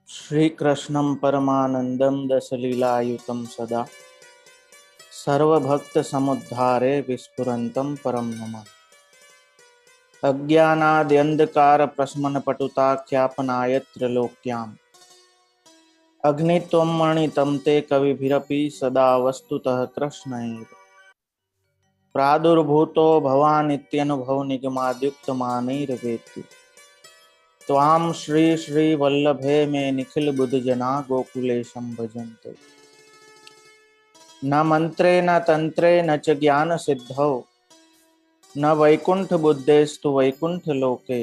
श्रीकृष्णं परमानन्दं दशलीलायुतं सदा सर्वभक्तसमुद्धारे विस्फुरन्तं परं नमामि। अज्ञानाद्यन्धकारप्रशमनपटुताख्यापनाय त्रिलोक्याम् अग्नित्वं मणितं ते कविभिरपि सदा वस्तुतः कृष्ण एव। प्रादुर्भूतो भवानित्यनुभवनिगमाद्युक्तमानैर्वेत्ति त्वां श्री श्रीवल्लभे मे निखिल बुद्धजना गोकुलेशं भजन्ते। न मंत्रे न तंत्रे न च ज्ञान सिद्धौ न वैकुंठ बुद्धेस्तु वैकुंठ लोके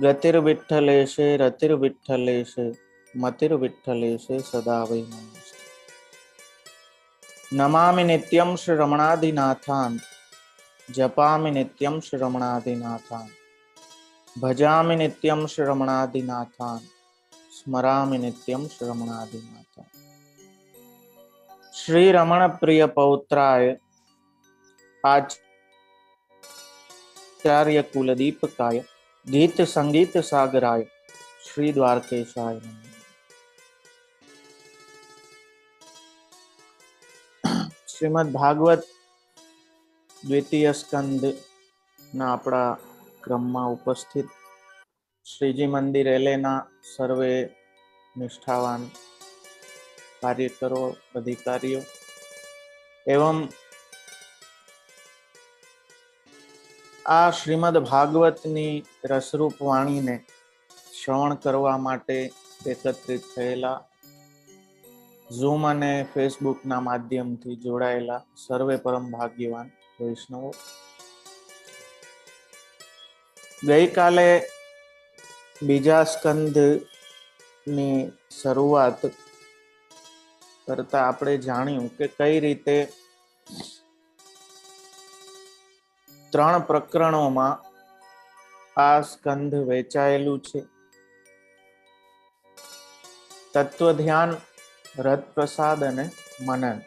गतिर्विठ्ठलेशे रतिर्विठ्ठलेशे मतिर्विठ्ठलेशे सदा वै नमस्ते। नमामि नित्यं श्री रमणादिनाथान् जपामि नित्यं श्री रमणादिनाथान् भजामि नित्यं श्री रमणादिनाथान् स्मरामि नित्यं श्री रमणादिनाथान्। श्री रमण प्रिय पौत्राय आचार्य कुलदीपकाय गीत संगीत सागराय श्री द्वारकेशाय नमः। श्रीमद् भागवत द्वितीय स्कंद ना अपना क्रम में उपस्थित श्रीजी मंदिर एलेना सर्वे निष्ठावान कार्यकरो अधिकारीओ एवं आ श्रीमद् भागवतनी रसरूप वाणी ने श्रवण करवा माटे एकत्रित थयेला ઝૂમ અને ફેસબુક ના માધ્યમથી જોડાયેલા સર્વે પરમ ભાગ્યવાન વૈષ્ણવો, ગઈકાલે બીજા સ્કંદની શરૂઆત કરતા આપણે જાણ્યું કે કઈ રીતે ત્રણ પ્રકરણોમાં આ સ્કંદ વહેંચાયેલું છે. તત્વ ધ્યાન, રત પ્રસાદ અને મનન.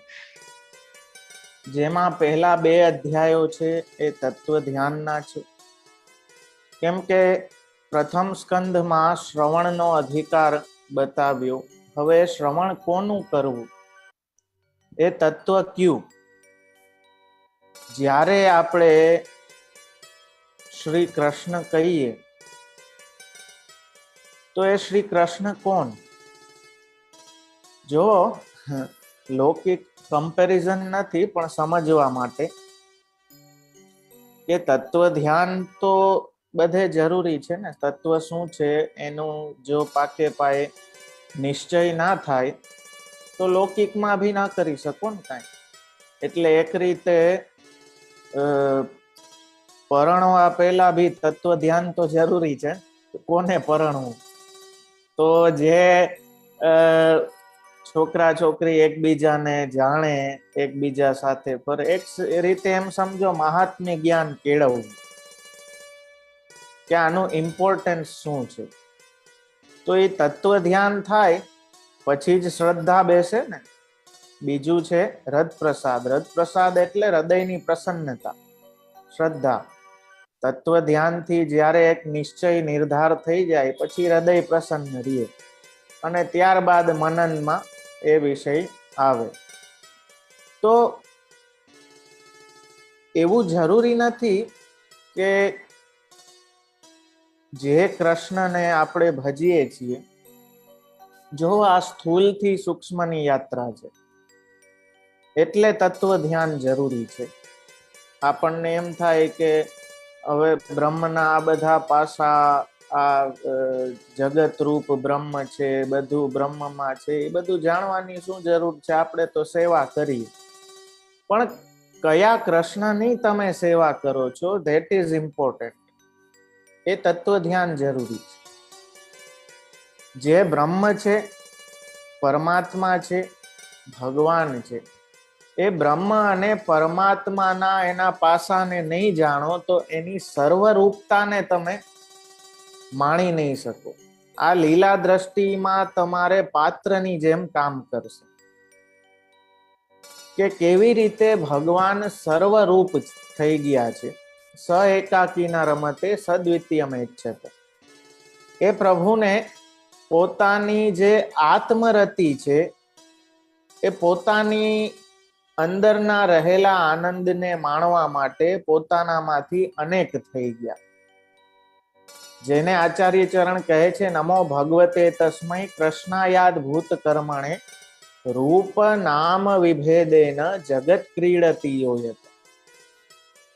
જેમાં પહેલા બે અધ્યાયો છે એ તત્વ ધ્યાનના છે, કેમ કે પ્રથમ સ્કંદમાં શ્રવણનો અધિકાર બતાવ્યો. હવે શ્રવણ કોનું કરવું, એ તત્વ કયું. જ્યારે આપણે શ્રી કૃષ્ણ કહીએ તો એ શ્રી કૃષ્ણ કોણ? જો લૌકિક કમ્પેરિઝન નથી, પણ સમજવા માટે કે તત્વ ધ્યાન તો બધે જરૂરી છે ને. તત્વ શું છે એનું જો પાકે પાયે નિશ્ચય ના થાય તો લૌકિકમાં ભી ના કરી શકો ને કાંઈ. એટલે એક રીતે પરણવા પહેલા ભી તત્વ ધ્યાન તો જરૂરી છે. કોને પરણવું? તો જે છોકરા છોકરી એકબીજાને જાણે, એકબીજા સાથે પર એક રીતે એમ સમજો મહાત્મ્ય જ્ઞાન કેળવવું કે આનું ઇમ્પોર્ટન્સ શું છે. તો એ તત્વ ધ્યાન થાય પછી જ શ્રદ્ધા બેસે ને. બીજું છે રદ પ્રસાદ. રદ પ્રસાદ એટલે હૃદયની પ્રસન્નતા, શ્રદ્ધા. તત્વ ધ્યાનથી જ્યારે એક નિશ્ચય નિર્ધાર થઈ જાય પછી હૃદય પ્રસન્ન રહે અને ત્યારબાદ મનનમાં એ વિષય આવે. તો એવું જરૂરી નથી કે જે કૃષ્ણને આપણે ભજીએ છીએ, જો આ સ્થૂલથી સૂક્ષ્મની યાત્રા છે એટલે તત્વ ધ્યાન જરૂરી છે. આપણને એમ થાય કે હવે બ્રહ્મના આ બધા પાસા, આ જગત રૂપ બ્રહ્મ છે, બધું બ્રહ્મમાં છે, એ બધું જાણવાની શું જરૂર છે? આપણે તો સેવા કરીએ. પણ કયા કૃષ્ણની તમે સેવા કરો છો, ધેટ ઇઝ ઇમ્પોર્ટન્ટ. એ તત્વ ધ્યાન જરૂરી છે. જે બ્રહ્મ છે, પરમાત્મા છે, ભગવાન છે, એ બ્રહ્મ અને પરમાત્માના એના પાસાને નહીં જાણો તો એની સર્વરૂપતાને તમે માણી નહીં શકો. આ લીલા દ્રષ્ટિમાં તમારે પાત્રની જેમ કામ કરશે કે કેવી રીતે ભગવાન સર્વરૂપ થઈ ગયા છે. સ એકાકીના રમતે સદ્વિતીયમ ઇચ્છતે. એ પ્રભુને પોતાની જે આત્મરતિ છે એ પોતાની અંદરના રહેલા આનંદને માણવા માટે પોતાનામાંથી અનેક થઈ ગયા, જેને આચાર્ય ચરણ કહે છે નમો ભગવતે તસ્મૈ કૃષ્ણાયાદ ભૂત કર્મણે રૂપ નામ વિભેદેન જગત ક્રીડતી યોયત,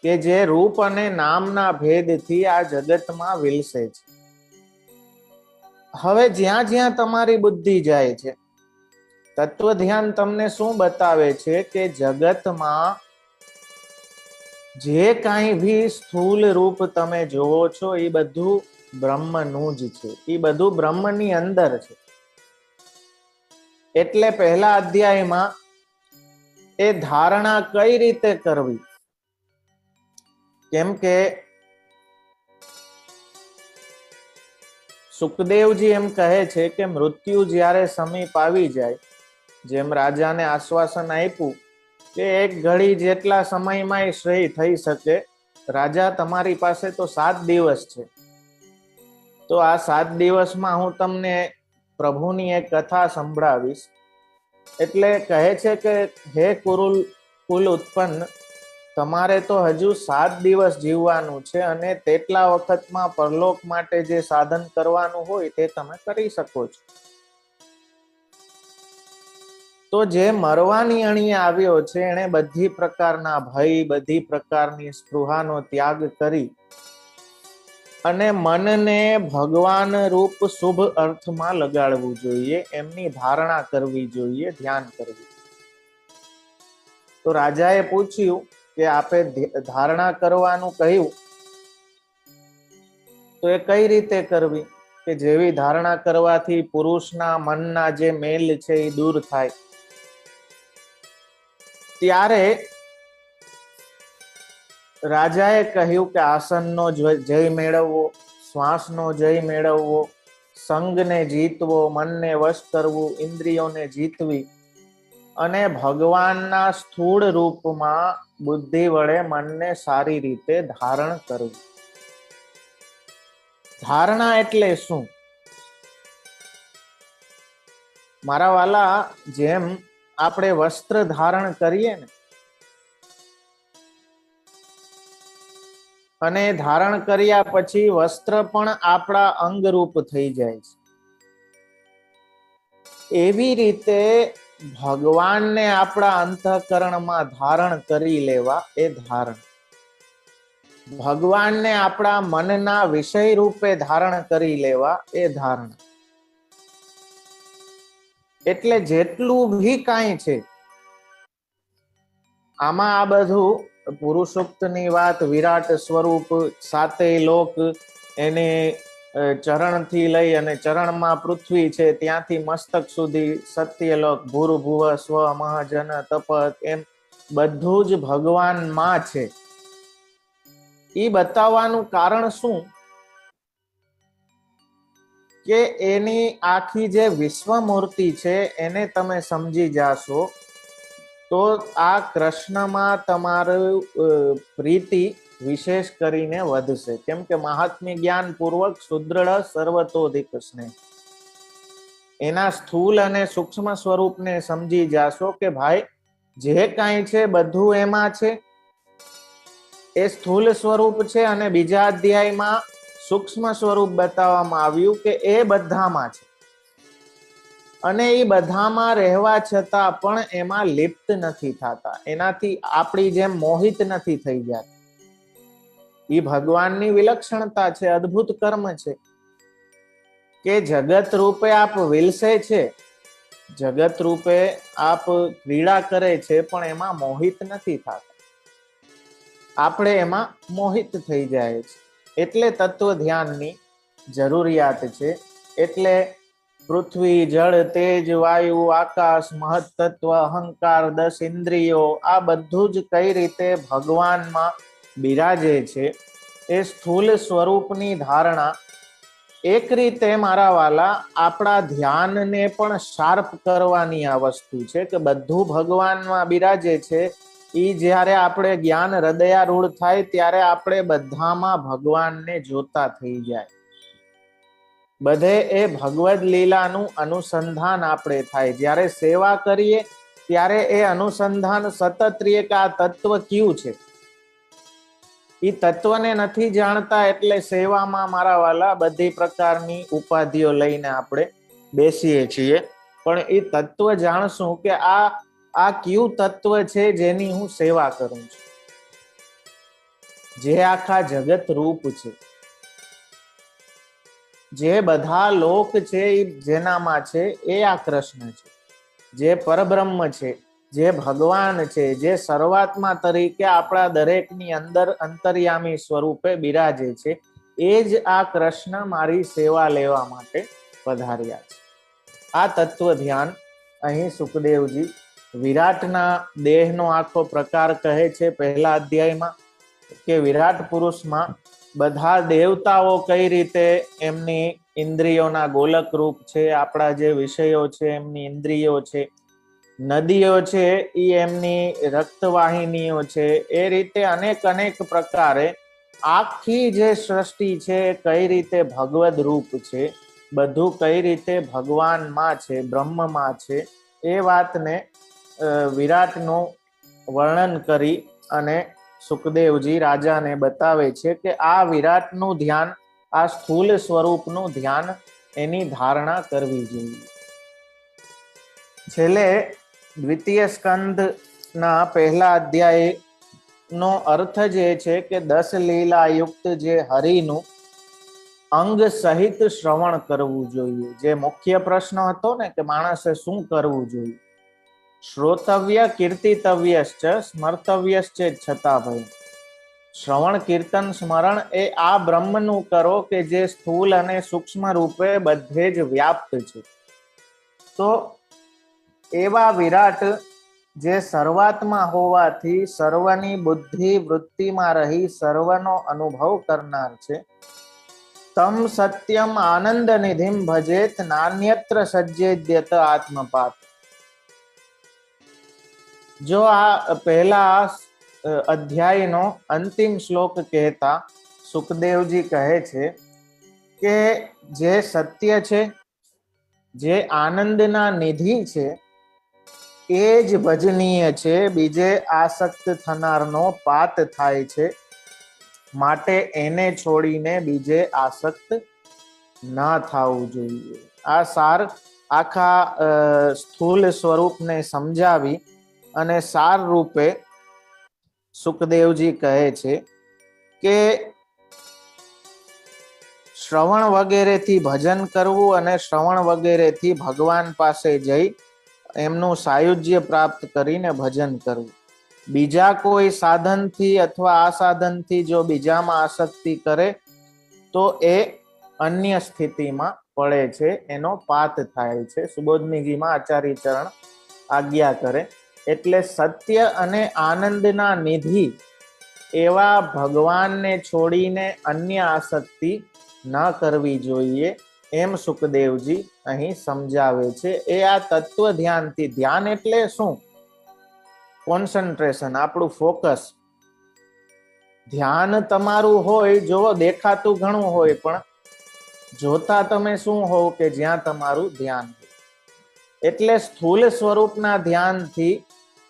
કે જે રૂપ અને નામના ભેદથી આ જગતમાં વિલસે છે. હવે જ્યાં જ્યાં તમારી બુદ્ધિ જાય છે, તત્વ ધ્યાન તમને શું બતાવે છે કે જગતમાં જે કાંઈ ભી સ્થૂલ રૂપ તમે જોવો છો એ બધું બ્રહ્મનું જ છે, એ બધું બ્રહ્મની અંદર છે. એટલે પહેલા અધ્યાયમાં એ ધારણા કઈ રીતે કરવી, કેમ કે સુખદેવજી એમ કહે છે કે મૃત્યુ જ્યારે સમીપ આવી જાય, જેમ રાજાને આશ્વાસન આપ્યું કે એક ઘડી જેટલા સમયમાં એ શ્રેય થઈ શકે, રાજા તમારી પાસે તો 7 દિવસ છે, તો આ 7 દિવસમાં હું તમને પ્રભુની એક કથા સંભળાવીશ. એટલે કહે છે કે હે કુલ ઉત્પન્ન, તમારે તો હજુ 7 દિવસ જીવવાનું છે અને તેટલા વખતમાં પરલોક માટે જે સાધન કરવાનું હોય તે તમે કરી શકો છો. તો જે મરવાની અણીએ આવ્યો છે એણે બધી પ્રકારના ભય, બધી પ્રકારની સ્પૃહાનો ત્યાગ કરી અને મનને ભગવાન રૂપ શુભ અર્થમાં લગાડવું જોઈએ, એમની ધારણા કરવી જોઈએ, ધ્યાન કરવું. તો રાજાએ પૂછ્યું કે આપે ધારણા કરવાનું કહ્યું, તો એ કઈ રીતે કરવી, કે જેવી ધારણા કરવાથી પુરુષના મનના જે મેલ છે એ દૂર થાય. ત્યારે રાજાએ કહ્યું કે આસનનો જય મેળવવો, શ્વાસનો જય મેળવવો, સંગને જીતવો, મનને વશ કરવું, ઇન્દ્રિયોને જીતવી અને ભગવાનના સ્થૂળ રૂપમાં બુદ્ધિ વડે મનને સારી રીતે ધારણ કરવું. ધારણા એટલે શું? મારા વાલા, જેમ આપણે વસ્ત્ર ધારણ કરીએ ને, અને ધારણ કર્યા પછી વસ્ત્ર પણ આપણા અંગરૂપ થઈ જાય છે, એવી રીતે ભગવાનને આપણા અંતઃકરણમાં ધારણ કરી લેવા એ ધારણ. ભગવાનને આપણા મનના વિષય રૂપે ધારણ કરી લેવા એ ધારણ. એટલે જેટલું ભી કાંઈ છે આમાં આ બધું પુરુષોક્તની વાત, વિરાટ સ્વરૂપ, 7 લોક, એને ચરણથી લઈ અને ચરણમાં પૃથ્વી છે, ત્યાંથી મસ્તક સુધી સત્યલોક, ભૂર્ભુવ સ્વ મહાજન તપત, એમ બધું જ ભગવાનમાં છે. એ બતાવવાનું કારણ શું? કે એની આખી જે વિશ્વમૂર્તિ છે એને તમે સમજી જાશો તો આ કૃષ્ણમાં તમારું પ્રીતિ વિશેષ કરીને વધશે. કેમ કે મહાત્મ્ય જ્ઞાન પૂર્વક સુદૃઢ સર્વતોધિક સ્નેહ, એના સ્થૂલ અને સૂક્ષ્મ સ્વરૂપને સમજી જાશો કે ભાઈ જે કાંઈ છે બધું એમાં છે. એ સ્થૂલ સ્વરૂપ છે અને બીજા અધ્યાયમાં સૂક્ષ્મ સ્વરૂપ બતાવવામાં આવ્યું કે એ બધામાં છે, અને એ બધામાં રહેવા છતાં પણ એમાં લિપ્ત નથી થતા, એનાથી આપણી જેમ મોહિત નથી થઈ જતા. એ ભગવાનની વિલક્ષણતા છે, અદ્ભુત કર્મ છે કે જગત રૂપે આપ વિલસે છે, જગત રૂપે આપ ક્રીડા કરે છે, પણ એમાં મોહિત નથી થતા. આપણે એમાં મોહિત થઈ જાય છે. એટલે તત્વ ધ્યાનની જરૂરિયાત છે. એટલે પૃથ્વી, જળ, તેજ, વાયુ, આકાશ, મહત્તત્વ, અહંકાર, 10 ઇન્દ્રિયો, આ બધું જ કઈ રીતે ભગવાનમાં બિરાજે છે, એ સ્થૂલ સ્વરૂપની ધારણા એક રીતે મારા વાલા આપણા ધ્યાનને પણ શાર્પ કરવાની આ વસ્તુ છે કે બધું ભગવાનમાં બિરાજે છે. એ જ્યારે આપણે જ્ઞાન હૃદયારૂઢ થાય ત્યારે આપણે બધામાં ભગવાનને જોતા થઈ જાય. બધે એ ભગવદ લીલાનું અનુસંધાન આપણે થાય. જ્યારે સેવા કરીએ ત્યારે એ અનુસંધાન સતત રહીએ કે આ તત્વ કયું છે. એ તત્વને નથી જાણતા એટલે સેવામાં મારા વાલા બધી પ્રકારની ઉપાધિઓ લઈને આપણે બેસીએ છીએ. પણ એ તત્વ જાણશું કે આ કયું તત્વ છે જેની હું સેવા કરું છું, જે આખા જગત રૂપ છે, જે બધા લોક છે એ જેનામાં છે એ આ કૃષ્ણ છે, જે પરબ્રહ્મ છે, જે ભગવાન છે, જે સર્વાત્મા તરીકે આપણા દરેકની અંદર અંતર્યામી સ્વરૂપે બિરાજે છે, એ જ આ કૃષ્ણ મારી સેવા લેવા માટે પધાર્યા છે. આ તત્વ ધ્યાન અહીં સુખદેવજી વિરાટના દેહનો આખો પ્રકાર કહે છે પહેલા અધ્યાયમાં, કે વિરાટ પુરુષમાં બધા દેવતાઓ કઈ રીતે એમની ઇન્દ્રિયોના ગોલક રૂપ છે, આપણા જે વિષયો છે એમની ઇન્દ્રિયો છે, નદીઓ છે એ એમની રક્તવાહિનીઓ છે, એ રીતે અનેક પ્રકારે આખી જે સૃષ્ટિ છે કઈ રીતે ભગવદ રૂપ છે, બધું કઈ રીતે ભગવાનમાં છે, બ્રહ્મમાં છે, એ વાતને વિરાટનું વર્ણન કરી અને સુખદેવજી રાજાને બતાવે છે કે આ વિરાટનું ધ્યાન, આ સ્થૂલ સ્વરૂપનું ધ્યાન એની ધારણા કરવી જોઈએ. છેલ્લે દ્વિતીય સ્કંદના પહેલા અધ્યાય નો અર્થ જે છે કે 10 લીલા યુક્ત જે હરિનું અંગ સહિત શ્રવણ કરવું જોઈએ. જે મુખ્ય પ્રશ્ન હતો ને કે માણસે શું કરવું જોઈએ, શ્રોતવ્ય કીર્તિતવ્યશ્ચ સ્મર્તવ્યશ્ચ છતાં ભય. શ્રવણ કીર્તન સ્મરણ એ આ બ્રહ્મનું કરો કે જે સ્થૂલ અને સૂક્ષ્મ રૂપે બધે જ વ્યાપ્ત છે. તો એવા વિરાટ જે સર્વાત્મા હોવાથી સર્વની બુદ્ધિ વૃત્તિમાં રહી સર્વનો અનુભવ કરનાર છે. તમ સત્યમ આનંદ નિધિમ ભજેત નાન્યત્ર સજ્જેદ્યત આત્મપાત. જો આ પહેલા અધ્યાયનો અંતિમ શ્લોક કહેતા સુખદેવજી કહે છે કે જે સત્ય છે, જે આનંદના નિધિ છે, એ જ ભજનીય છે, બીજે આસક્ત થનારનો પાત થાય છે, માટે એને છોડીને બીજે આસક્ત ના થવું જોઈએ. આ સાર આખા સ્થૂલ સ્વરૂપને સમજાવી અને સાર રૂપે સુખદેવજી કહે છે કે શ્રવણ વગેરેથી ભજન કરવું અને શ્રવણ વગેરેથી ભગવાન પાસે જઈ એમનું સાયુજ્ય પ્રાપ્ત કરીને ભજન કરવું. બીજા કોઈ સાધનથી અથવા આ સાધનથી જો બીજામાં આસક્તિ કરે તો એ અન્ય સ્થિતિમાં પડે છે, એનો પાત થાય છે. સુબોધનીજીમાં આચાર્ય ચરણ આજ્ઞા કરે. એટલે સત્ય અને આનંદના નિધિ એવા ભગવાનને છોડીને અન્ય આસક્તિ ન કરવી જોઈએ, એમ સુખદેવજી અહીં સમજાવે છે. એ આ તત્વ ધ્યાનથી, ધ્યાન એટલે શું? કોન્સન્ટ્રેશન, આપણું ફોકસ. ધ્યાન તમારું હોય, જો દેખાતું ઘણું હોય, પણ જોતા તમે શું હોવ કે જ્યાં તમારું ધ્યાન હોય. એટલે સ્થૂલ સ્વરૂપના ધ્યાનથી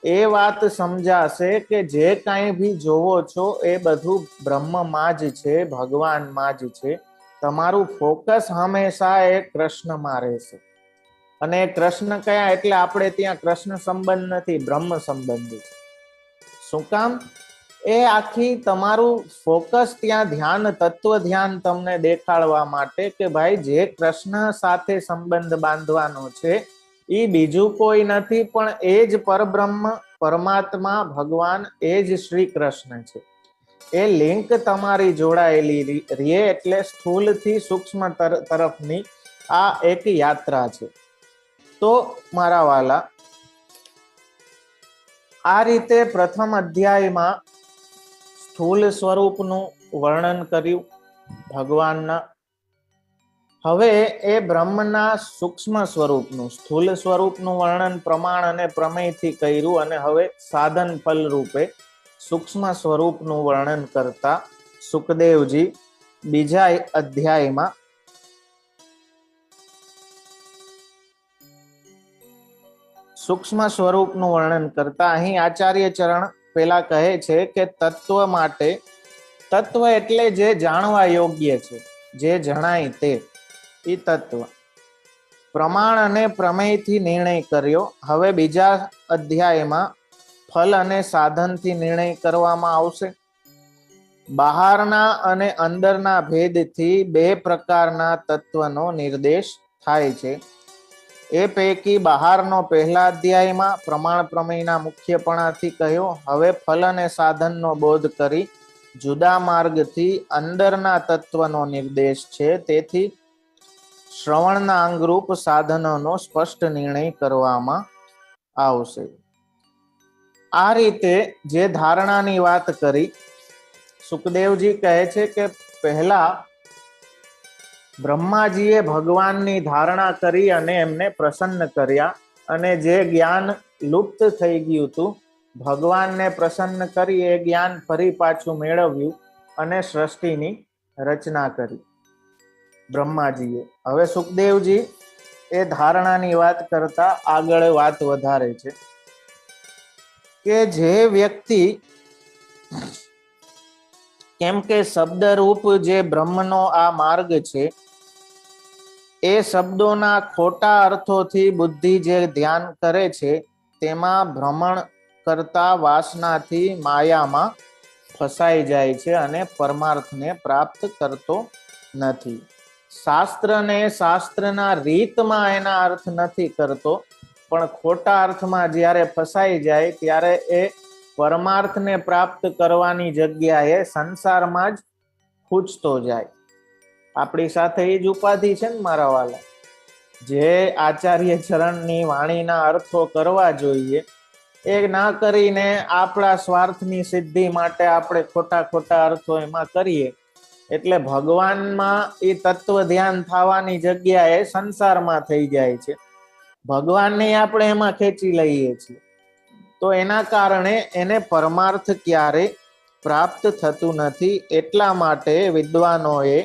એ વાત સમજાશે કે જે કાંઈ ભી જોવો છો એ બધું બ્રહ્મમાં જ છે, ભગવાનમાં જ છે. તમારું ફોકસ હંમેશા એ કૃષ્ણમાં રહેશે. અને કૃષ્ણ કયા? એટલે આપણે ત્યાં કૃષ્ણ સંબંધ નથી, બ્રહ્મ સંબંધ છે. શું કામ? એ આખી તમારું ફોકસ ત્યાં ધ્યાન, તત્વ ધ્યાન તમને દેખાડવા માટે કે ભાઈ જે કૃષ્ણ સાથે સંબંધ બાંધવાનો છે એ બીજું કોઈ નથી પણ એ જ પરબ્રહ્મ, પરમાત્મા, ભગવાન, એ જ શ્રી કૃષ્ણ છે. એ લિંક તમારી જોડાયેલી રહે એટલે સ્થૂલથી સૂક્ષ્મ તરફની આ એક યાત્રા છે. તો મારા વાલા, આ રીતે પ્રથમ અધ્યાયમાં સ્થૂલ સ્વરૂપનું વર્ણન કર્યું ભગવાનના. હવે એ બ્રહ્મના સૂક્ષ્મ સ્વરૂપનું, સ્થૂલ સ્વરૂપનું વર્ણન પ્રમાણ અને પ્રમેયથી કર્યું અને હવે સાધન ફલ રૂપે સૂક્ષ્મ સ્વરૂપનું વર્ણન કરતા સુખદેવજી બીજા અધ્યાયમાં સૂક્ષ્મ સ્વરૂપનું વર્ણન કરતા અહીં આચાર્ય ચરણ પેલા કહે છે કે તત્વ માટે, તત્વ એટલે જે જાણવા યોગ્ય છે, જે જણાય તે ઈ તત્વ. પ્રમાણ અને પ્રમેયથી નિર્ણય કર્યો. હવે બીજા અધ્યાયમાં ફલ અને સાધનથી નિર્ણય કરવામાં આવશે. બહારના અને અંદરના ભેદથી બે પ્રકારના તત્વનો નિર્દેશ થાય છે. એ પૈકી બહારનો પહેલા અધ્યાયમાં પ્રમાણ પ્રમેયના મુખ્યપણાથી કહ્યો. હવે ફલ અને સાધનનો બોધ કરી જુદા માર્ગથી અંદરના તત્વનો નિર્દેશ છે. તેથી શ્રવણના અંગરૂપ સાધનોનો સ્પષ્ટ નિર્ણય કરવામાં આવશે. આ રીતે જે ધારણાની વાત કરી, સુખદેવજી કહે છે કે પહેલા બ્રહ્માજીએ ભગવાનની ધારણા કરી અને એમને પ્રસન્ન કર્યા, અને જે જ્ઞાન લુપ્ત થઈ ગયું હતું, ભગવાનને પ્રસન્ન કરી એ જ્ઞાન ફરી પાછું મેળવ્યું અને સૃષ્ટિની રચના કરી બ્રહ્માજીએ. હવે સુખદેવજી એ ધારણાની વાત કરતા આગળ વાત વધારે છે કે જે વ્યક્તિ, કેમ કે શબ્દરૂપ જે બ્રહ્મનો આ માર્ગ છે, એ શબ્દોના ખોટા અર્થોથી બુદ્ધિ જે ધ્યાન કરે છે, તેમાં ભ્રમણ કરતા વાસનાથી માયામાં ફસાઈ જાય છે અને પરમાર્થને પ્રાપ્ત કરતો નથી. શાસ્ત્રને શાસ્ત્રના રીતમાં એના અર્થ નથી કરતો, પણ ખોટા અર્થમાં જ્યારે ફસાઈ જાય ત્યારે એ પરમાર્થને પ્રાપ્ત કરવાની જગ્યાએ સંસારમાં જ ખૂંચતો જાય. આપણી સાથે એ જ ઉપાધિ છે ને મારા વાલા. જે આચાર્ય ચરણની વાણીના અર્થો કરવા જોઈએ એ ના કરીને આપણા સ્વાર્થની સિદ્ધિ માટે આપણે ખોટા ખોટા અર્થો એમાં કરીએ, એટલે ભગવાનમાં એ તત્વ ધ્યાન થવાની જગ્યાએ સંસારમાં થઈ જાય છે. ભગવાનને આપણે એમાં ખેંચી લઈએ છીએ, તો એના કારણે એને પરમાર્થ ક્યારે પ્રાપ્ત થતું નથી. એટલા માટે વિદ્વાનોએ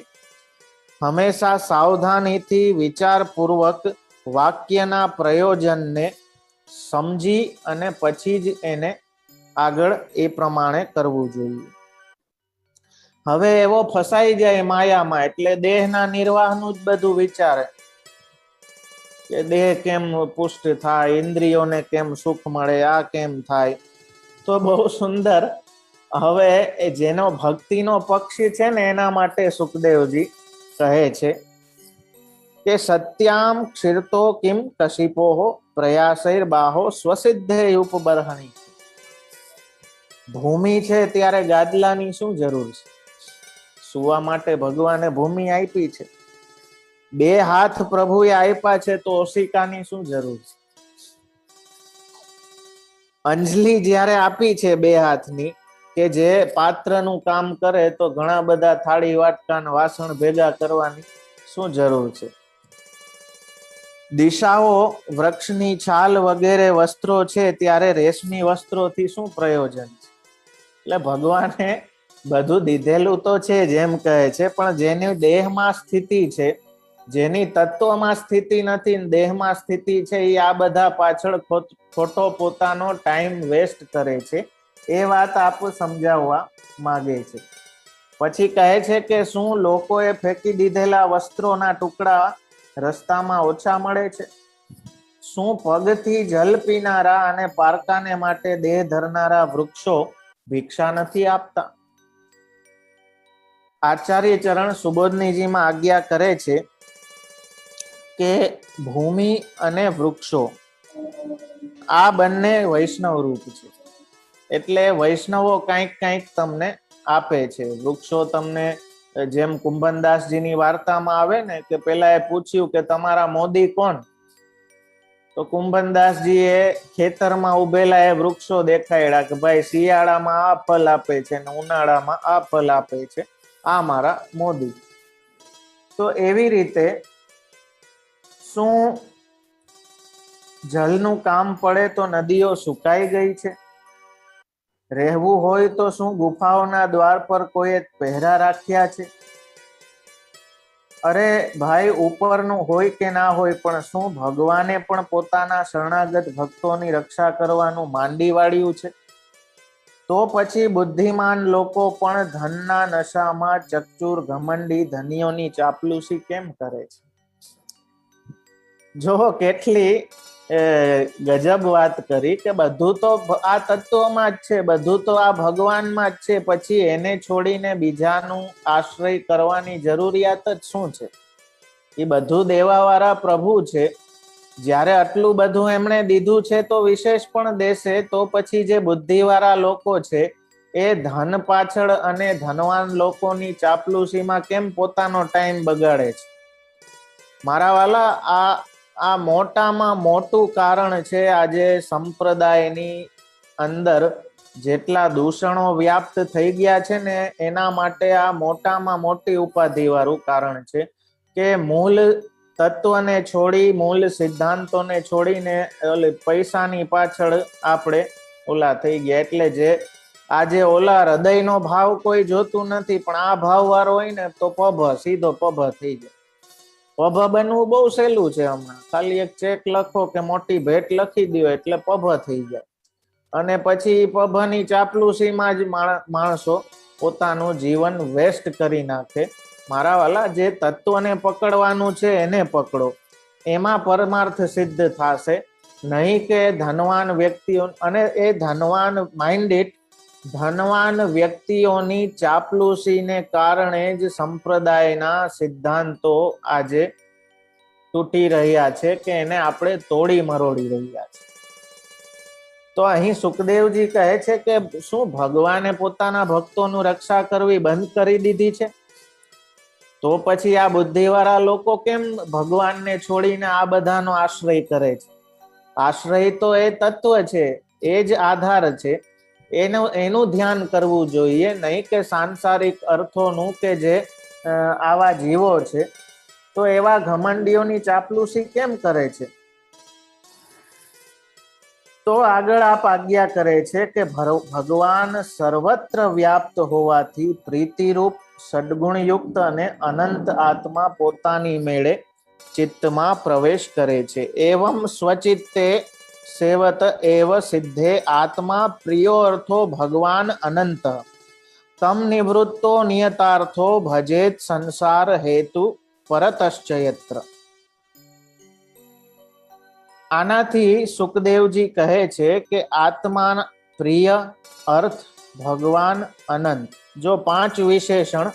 હંમેશા સાવધાનીથી વિચારપૂર્વક વાક્યના પ્રયોજનને સમજી અને પછી જ એને આગળ એ પ્રમાણે કરવું જોઈએ. હવે એવો ફસાઈ જાય માયામાં, એટલે દેહના નિર્વાહનું જ બધું વિચારે કે દેહ કેમ પુષ્ટ થાય, ઇન્દ્રિયોને કેમ સુખ મળે, આ કેમ થાય. તો બહુ સુંદર. હવે જેનો ભક્તિનો પક્ષ છે ને, એના માટે સુખદેવજી કહે છે કે સત્યામ ક્ષીરતો કિમ કશિપો પ્રયાસૈર બાહો સ્વસિદ્ધે ઉપબર્હણી. ભૂમિ છે ત્યારે ગાદલાની શું જરૂર છે? સુવા માટે ભગવાને ભૂમિ આપી છે. બે હાથ પ્રભુએ આપ્યા છે, તો ઓશિકાની શું જરૂર છે? અંજલિ જ્યારે આપી છે બે હાથની, કે જે પાત્રનું કામ કરે, તો ઘણા બધા થાળી વાટકા વાસણ ભેગા કરવાની શું જરૂર છે? દિશાઓ, વૃક્ષની છાલ વગેરે વસ્ત્રો છે, ત્યારે રેશમી વસ્ત્રોથી શું પ્રયોજન છે? એટલે ભગવાને બધું દીધેલું તો છે, જેમ કહે છે, પણ જેની દેહમાં સ્થિતિ છે, જેની તત્વમાં સ્થિતિ નથી, દેહમાં સ્થિતિ છે, એ આ બધા પાછળ ખોટો પોતાનો ટાઈમ વેસ્ટ કરે છે. એ વાત આપ સમજાવવા માંગે છે. પછી કહે છે કે શું લોકોએ ફેંકી દીધેલા વસ્ત્રોના ટુકડા રસ્તામાં ઓછા મળે છે? શું પગથી જલ પીનારા અને પારકાને માટે દેહ ધરનારા વૃક્ષો ભિક્ષા નથી આપતા? આચાર્ય ચરણ સુબોધનીજીમાં આજ્ઞા કરે છે કે ભૂમિ અને વૃક્ષો આ બંને વૈષ્ણવ રૂપ છે. એટલે વૈષ્ણવો કંઈક કંઈક તમને આપે છે. વૃક્ષો તમને, જેમ કુંભનદાસજીની વાર્તામાં આવે ને, કે પેલા એ પૂછ્યું કે તમારા મોદી કોણ? તો કુંભનદાસજીએ ખેતરમાં ઉભેલા એ વૃક્ષો દેખાડ્યા કે ભાઈ શિયાળામાં આ ફળ આપે છે ને ઉનાળામાં આ ફળ આપે છે, આ મારા મોદી. તો એવી રીતે શું જલનું કામ પડે તો નદીઓ સુકાઈ ગઈ છે? રહેવું હોય તો શું ગુફાઓના દ્વાર પર કોઈએ પહેરા રાખ્યા છે? અરે ભાઈ, ઉપરનું હોય કે ના હોય, પણ શું ભગવાને પણ પોતાના શરણાગત ભક્તોની રક્ષા કરવાનું માંડી વાળ્યું છે? તો પછી બુદ્ધિમાન લોકો પણ ધનના નશામાં ચકચૂર ઘમંડી ધનીઓની ચાપલુસી કેમ કરે છે? જો કેટલી ગજબ વાત કરી કે બધું તો આ તત્વમાં જ છે, બધું તો આ ભગવાનમાં જ છે, પછી એને છોડીને બીજાનું આશ્રય કરવાની જરૂરિયાત જ શું છે? એ બધું દેવાવાળા પ્રભુ છે. જ્યારે આટલું બધું એમણે દીધું છે તો વિશેષ પણ દેશે. તો પછી જે બુદ્ધિવાળા લોકો છે એ ધન પાછળ અને ધનવાન લોકોની ચાપલુસીમાં કેમ પોતાનો ટાઈમ બગાડે છે? મારા વાલા, આ મોટામાં મોટું કારણ છે આજે સંપ્રદાયની અંદર જેટલા દૂષણો વ્યાપ્ત થઈ ગયા છે ને, એના માટે આ મોટામાં મોટી ઉપાધિ વાળું કારણ છે કે મૂળ તત્વને છોડી, મૂળ સિદ્ધાંતોને છોડીને પૈસાની પાછળ આપણે ઓલા થઈ ગયા. એટલે જે આજે ઓલા હૃદયનો ભાવ કોઈ જોતું નથી, પણ આ ભાવ વાળો હોય ને તો સીધો પભ થઈ જાય. પભ બનવું બહુ સહેલું છે. હમણાં ખાલી એક ચેક લખો કે મોટી ભેટ લખી દો એટલે પભ થઈ જાય. અને પછી પભની ચાપલુસીમાં જ માણસો પોતાનું જીવન વેસ્ટ કરી નાખે. મારા વાલા, જે તત્વને પકડવાનું છે એને પકડો, એમાં પરમાર્થ સિદ્ધ થશે. નહીં કે ધનવાન વ્યક્તિઓ, અને એ ધનવાન માઇન્ડેડ ધનવાન વ્યક્તિઓની ચાપલુસીને કારણે જ સંપ્રદાયના સિદ્ધાંતો આજે તૂટી રહ્યા છે, કે એને આપણે તોડી મરોડી રહ્યા છે. તો અહીં સુખદેવજી કહે છે કે શું ભગવાને પોતાના ભક્તોનું રક્ષા કરવી બંધ કરી દીધી છે? તો પછી આ બુદ્ધિવાળા લોકો કેમ ભગવાનને છોડીને આ બધાનો આશ્રય કરે છે? આશ્રય તો એ તત્વ છે, એ જ આધાર છે. એનું ધ્યાન કરવું જોઈએ, નહીં કે સાંસારિક અર્થોનું, કે જે આવા જીવો છે તો એવા ઘમંડીઓની ચાપલુસી કેમ કરે છે? તો આગળ આપ આજ્ઞા કરે છે કે ભગવાન સર્વત્ર વ્યાપ્ત હોવાથી પ્રીતિરૂપ સદગુણયુક્ત અને અનંત આત્મા પોતાની મેળે ચિત્તમાં પ્રવેશ કરે છે. એવમ સ્વચિત્તે સેવત એવ સિદ્ધે આત્મા પ્રિયો અર્થો ભગવાન અનંત તમ નિવૃત્તો નિયતાર્થો ભજેત સંસાર હેતુ પરતશ્ચયત્ર. આનાથી સુખદેવજી કહે છે કે આત્મા, પ્રિય, અર્થ, ભગવાન, અનંત, જો 5 વિશેષણ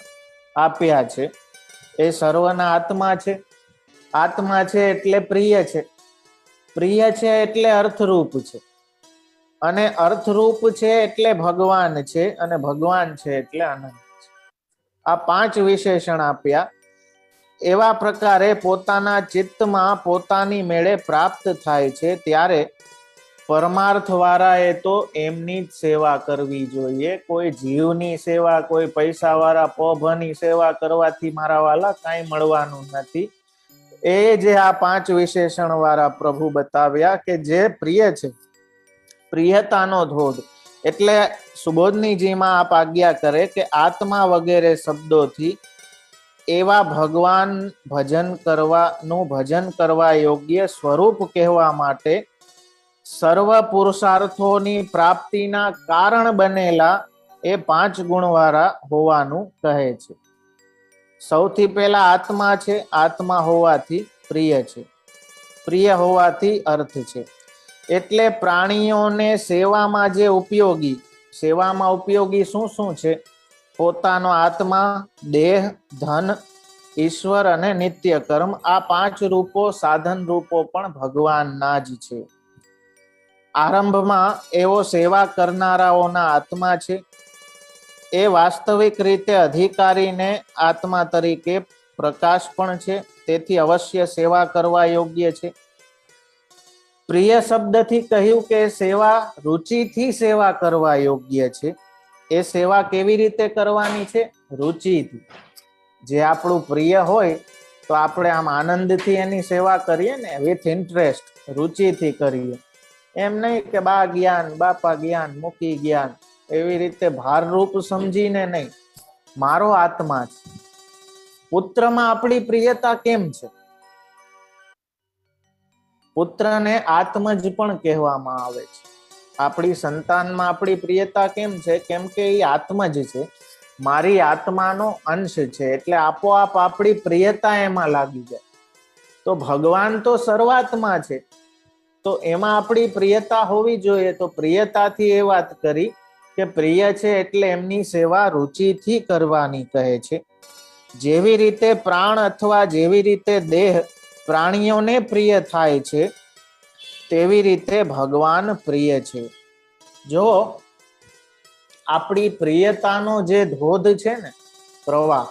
આપ્યા છે એ સર્વના આત્મા છે. આત્મા છે એટલે પ્રિય છે, પ્રિય છે એટલે અર્થરૂપ છે, અને અર્થરૂપ છે એટલે ભગવાન છે, અને ભગવાન છે એટલે અનંત છે. આ 5 વિશેષણ આપ્યા. એવા પ્રકારે પોતાના ચિત્તમાં પોતાની મેળે પ્રાપ્ત થાય છે ત્યારે પરમાર્થ વાળાએ તો એમની જ સેવા કરવી જોઈએ. કોઈ જીવની સેવા, કોઈ પૈસા વાળા પભની સેવા કરવાથી મારા વાલા કાંઈ મળવાનું નથી. એ જે આ 5 વિશેષણ વાળા પ્રભુ બતાવ્યા કે જે પ્રિય છે, પ્રિયતાનો ધોધ, એટલે સુબોધનીજીમાં આપ આજ્ઞા કરે કે આત્મા વગેરે શબ્દોથી એવા ભગવાન ભજન કરવા યોગ્ય સ્વરૂપ કહેવા માટે સર્વ પુરુષાર્થોની પ્રાપ્તિના કારણ બનેલા એ 5 ગુણવાળા હોવાનું કહે છે. સૌથી પહેલા આત્મા છે. આત્મા હોવાથી પ્રિય છે, પ્રિય હોવાથી અર્થ છે. એટલે પ્રાણીઓને સેવામાં જે ઉપયોગી, સેવામાં ઉપયોગી શું શું છે? પોતાનો આત્મા, દેહ, ધન, ઈશ્વર અને નિત્ય કર્મ. આ 5 રૂપો, સાધન રૂપો પણ ભગવાનના જ છે. આરંભમાં એવો સેવા કરનારાઓના આત્મા છે. એ વાસ્તવિક રીતે અધિકારીને આત્મા તરીકે પ્રકાશ પણ છે, તેથી અવશ્ય સેવા કરવા યોગ્ય છે. પ્રિય શબ્દથી કહ્યું કે સેવા, રુચિથી સેવા કરવા યોગ્ય છે. એ સેવા કેવી રીતે કરવાની છે? રુચિથી. જે આપણું પ્રિય હોય તો આપણે આમ આનંદથી એની સેવા કરીએ ને, વિથ ઇન્ટરેસ્ટ, રુચિથી કરીએ. એમ નહીં કે બા જ્ઞાન, બાપા જ્ઞાન, મૂકી જ્ઞાન, એવી રીતે ભારરૂપ સમજીને નહીં. મારો આત્મા છે, પુત્રમાં આપણી પ્રિયતા કેમ છે? પુત્રને આત્મજ પણ કહેવામાં આવે છે. આપણી સંતાનમાં આપણી પ્રિયતા કેમ છે? કેમ કે એ આત્મજ છે, મારી આત્માનો અંશ છે, એટલે આપોઆપ આપણી પ્રિયતા એમાં લાગી જાય. તો ભગવાન તો સર્વાત્મા છે, તો એમાં આપણી પ્રિયતા હોવી જોઈએ. તો પ્રિયતાથી એ વાત કરી કે પ્રિય છે એટલે એમની સેવા રુચિથી કરવાની કહે છે. જેવી રીતે પ્રાણ અથવા જેવી રીતે દેહ પ્રાણીઓને પ્રિય થાય છે, તેવી રીતે ભગવાન પ્રિય છે. જો આપણી પ્રિયતાનો જે ધોધ છે ને, પ્રવાહ,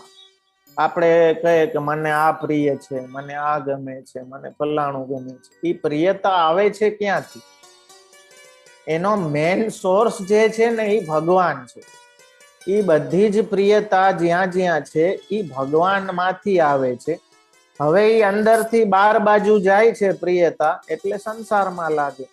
આપણે કહીએ કે મને આ પ્રિય છે, મને આ ગમે છે, મને ફલાણું ગમે છે, એ પ્રિયતા આવે છે ક્યાંથી? એનો મેન સોર્સ જે છે ને એ ભગવાન છે. એ બધી જ પ્રિયતા જ્યાં જ્યાં છે એ ભગવાન માંથી આવે છે. હવે એ અંદરથી બાર બાજુ જાય છે પ્રિયતા, એટલે સંસારમાં લાગે.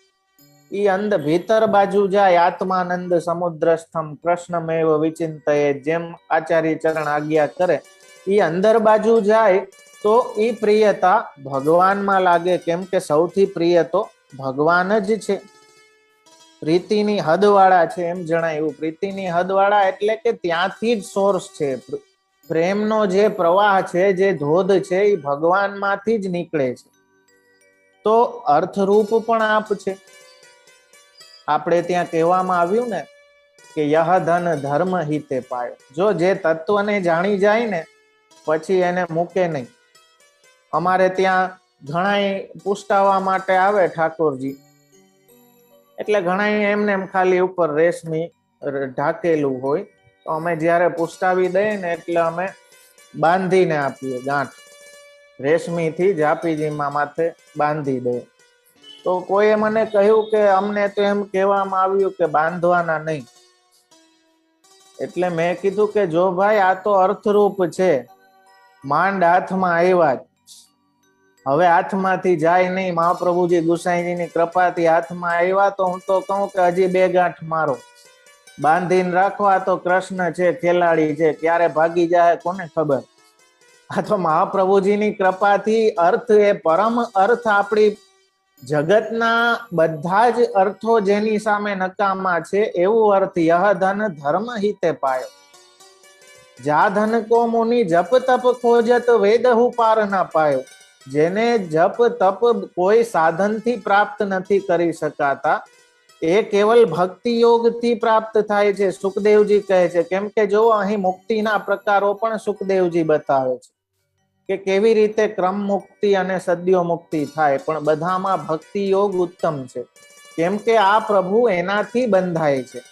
ઈ ભીતર બાજુ જાય, આત્માનંદ સમુદ્રસ્થમ કૃષ્ણમેવ વિચિંતયે, જેમ આચાર્ય ચરણ આજ્ઞા કરે, ઈ અંદર બાજુ જાય તો ઈ પ્રિયતા ભગવાનમાં લાગે. કેમ કે સૌથી પ્રિય તો ભગવાન જ છે. પ્રીતિની હદવાળા છે એમ જણાયું. પ્રીતિની હદવાળા એટલે કે ત્યાંથી જ સોર્સ છે. પ્રેમનો જે પ્રવાહ છે, જે ધોધ છે, એ ભગવાનમાંથી જ નીકળે છે. તો અર્થરૂપ પણ આપ છે. આપણે ત્યાં કહેવામાં આવ્યું ને કે યહ ધન ધર્મ હિતે પાયો. જો જે તત્વને જાણી જાય ને પછી એને મૂકે નહીં. અમારે ત્યાં ઘણા પૂછતાવા માટે આવે ઠાકોરજી, એટલે ઘણા એમને એમ ખાલી ઉપર રેશમી ઢાકેલું હોય, તો અમે જયારે પૂછતાવી દઈએ ને એટલે અમે બાંધીને આપીએ. ગાંઠ રેશમીથી જાપીજીમાં માથે બાંધી દઈએ. તો કોઈએ મને કહ્યું કે અમને તો એમ કહેવામાં આવ્યું કે બાંધવાના નહીં. એટલે મેં કીધું કે જો ભાઈ આ તો અર્થરૂપ છે, માંડ હાથમાં આવ્યા જ, હવે હાથમાંથી જાય નહીં. મહાપ્રભુજી ગુસાઈજીની કૃપાથી હાથમાં આવ્યા તો હું તો કહું કે હજી 2 ગાંઠ મારો, બાંધીને રાખવા. તો કૃષ્ણ છે, ખેલાડી છે, ક્યારે ભાગી જાય કોને ખબર. આ તો મહાપ્રભુજીની કૃપાથી અર્થ, એ પરમ અર્થ, આપણી જગતના બધા જ અર્થો જેની સામે નકામા છે, એવું અર્થ યહ ધન ધર્મ હિતે પાયો. જા ધન કો મુનિ જપ તપ ખોજત વેદહુ પાર ના પાયો. જેને જપ તપ કોઈ સાધનથી પ્રાપ્ત નથી કરી શકાતા, એ કેવલ ભક્તિ યોગથી પ્રાપ્ત થાય છે. સુખદેવજી કહે છે. કેમ કે જો અહીં મુક્તિના પ્રકારો પણ સુખદેવજી બતાવે છે કે કેવી રીતે ક્રમ મુક્તિ અને સદ્યો મુક્તિ થાય, પણ બધામાં ભક્તિ યોગ ઉત્તમ છે. કેમ કે આ પ્રભુ એનાથી બંધાય છે.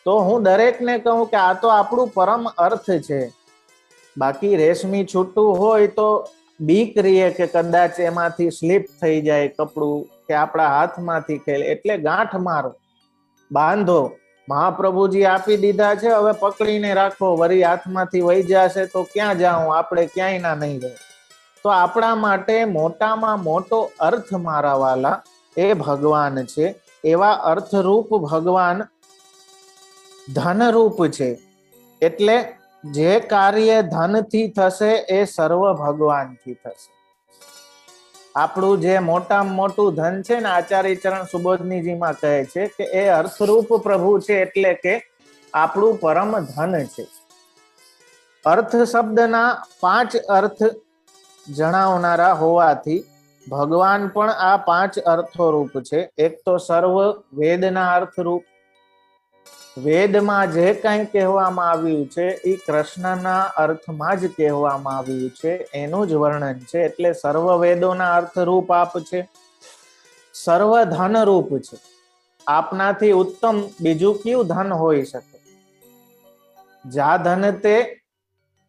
તો હું દરેકને કહું કે આ તો આપણું પરમ અર્થ છે. બાકી રેશમી છૂટું હોય તો બીક રહીએ કે કદાચ એમાંથી સ્લીપ થઈ જાય કપડું, કે આપણા હાથમાંથી ખેલે, એટલે ગાંઠ મારો, બાંધો. મહાપ્રભુજી આપી દીધા છે, હવે પકડીને રાખો. વળી હાથમાંથી વહી જશે તો ક્યાં જાઉં, આપણે ક્યાંય ના નહીં રહે. તો આપણા માટે મોટામાં મોટો અર્થ મારા વાલા એ ભગવાન છે. એવા અર્થરૂપ ભગવાન ધનરૂપ છે. એટલે જે કાર્ય ધનથી થશે એ સર્વ ભગવાનથી થશે. આપણું જે મોટામાં મોટું ધન છે ને, આચાર્ય ચરણ સુબોધનીજીમાં કહે છે કે એ અર્થરૂપ પ્રભુ છે, એટલે કે આપણું પરમ ધન છે. અર્થ શબ્દના 5 અર્થ જણાવનારા હોવાથી ભગવાન પણ આ 5 અર્થો રૂપ છે. એક તો સર્વ વેદના અર્થરૂપ. વેદમાં જે કંઈ કહેવામાં આવ્યું છે એ કૃષ્ણના અર્થમાં જ કહેવામાં આવ્યું છે, એનું જ વર્ણન છે. એટલે સર્વ વેદોના અર્થરૂપ આપ છે. સર્વ ધન રૂપ છે. આપનાથી ઉત્તમ બીજું કયું ધન હોઈ શકે? જા ધન તે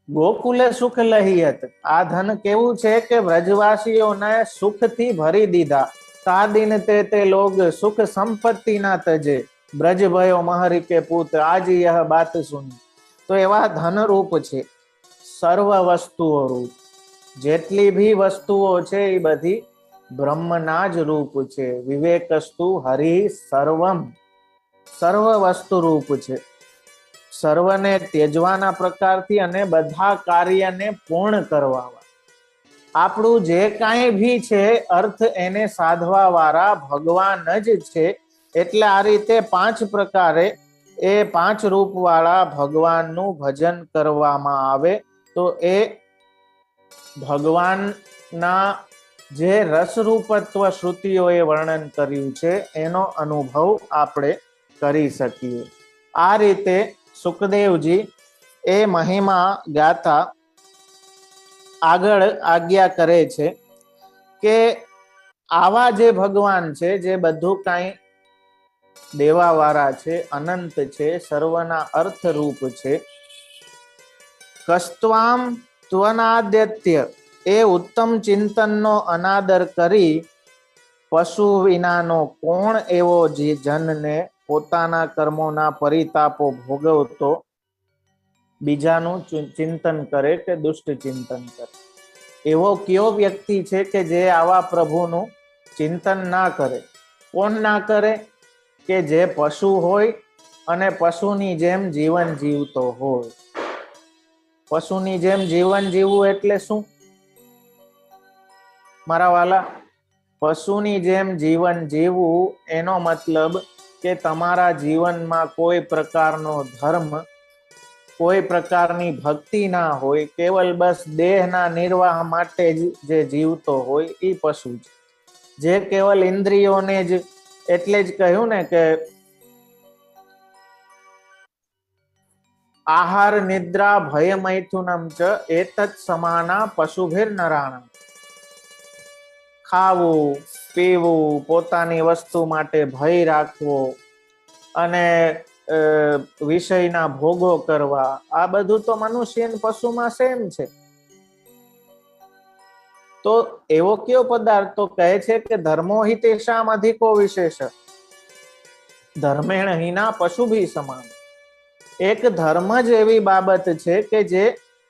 ગોકુલે સુખ લહિયત. આ ધન કેવું છે કે વ્રજવાસીઓને સુખથી ભરી દીધા. તા દિન તે લોગ સુખ સંપત્તિ ના તજે, બ્રજ ભયો મહરી કે પૂત, આજ યહ બાત સુની. તો એવા ધન રૂપ છે. સર્વ વસ્તુઓ રૂપ. જેટલી ભી વસ્તુઓ છે એ બધી બ્રહ્મના જ રૂપ છે. વિવેકસ્તુ હરિ સર્વમ. સર્વ વસ્તુ રૂપ છે. સર્વને ત્યજવાના પ્રકારથી અને બધા કાર્યને પૂર્ણ કરવા. આપણું જે કાંઈ ભી છે અર્થ એને સાધવા વાળા ભગવાન જ છે. એટલે આ રીતે 5 પ્રકારે એ 5 રૂપ વાળા ભગવાનનું ભજન કરવામાં આવે તો એ ભગવાનના જે રસરૂપત્વ શ્રુતિઓએ વર્ણન કર્યું છે એનો અનુભવ આપણે કરી શકીએ. આ રીતે સુખદેવજી એ મહિમા ગાતા આગળ આજ્ઞા કરે છે કે આવા જે ભગવાન છે, જે બધું કાંઈ દેવાવાળા છે, અનંત છે, સર્વના અર્થરૂપ છે, કસ્ત્વામ ત્વનાદ્યત્ય એ ઉત્તમ ચિંતનનો અનાદર કરી પશુ વિનાનો કોણ એવો જે જનને પોતાના કર્મોના પરિતાપો ભોગવતો બીજાનું ચિંતન કરે કે દુષ્ટ ચિંતન કરે. એવો કયો વ્યક્તિ છે કે જે આવા પ્રભુનું ચિંતન ના કરે? કોણ ના કરે? કે જે પશુ હોય અને પશુની જેમ જીવન જીવતો હોય. પશુની જેમ જીવન જીવવું એટલે શું મારા વાલા? પશુની જેમ જીવન જીવવું એનો મતલબ કે તમારા જીવનમાં કોઈ પ્રકારનો ધર્મ, કોઈ પ્રકારની ભક્તિ ના હોય, કેવલ બસ દેહના નિર્વાહ માટે જ જે જીવતો હોય એ પશુ છે. જે કેવલ ઇન્દ્રિયોને જ, એટલે જ કહ્યું ને કે આહાર નિદ્રા ભય મૈથુનમ ચ એતત સમાના પશુભિર નરાણા. ખાવું, પીવું, પોતાની વસ્તુ માટે ભય રાખવો અને વિષયના ભોગો કરવા, આ બધું તો મનુષ્ય અને પશુમાં સેમ છે. તો એવો કયો પદાર્થ? તો કહે છે કે ધર્મો હિ તેષામ અધિકો વિશેષ ધર્મેણ હિના પશુ ભી સમાન. એક ધર્મ જ એવી બાબત છે કે જે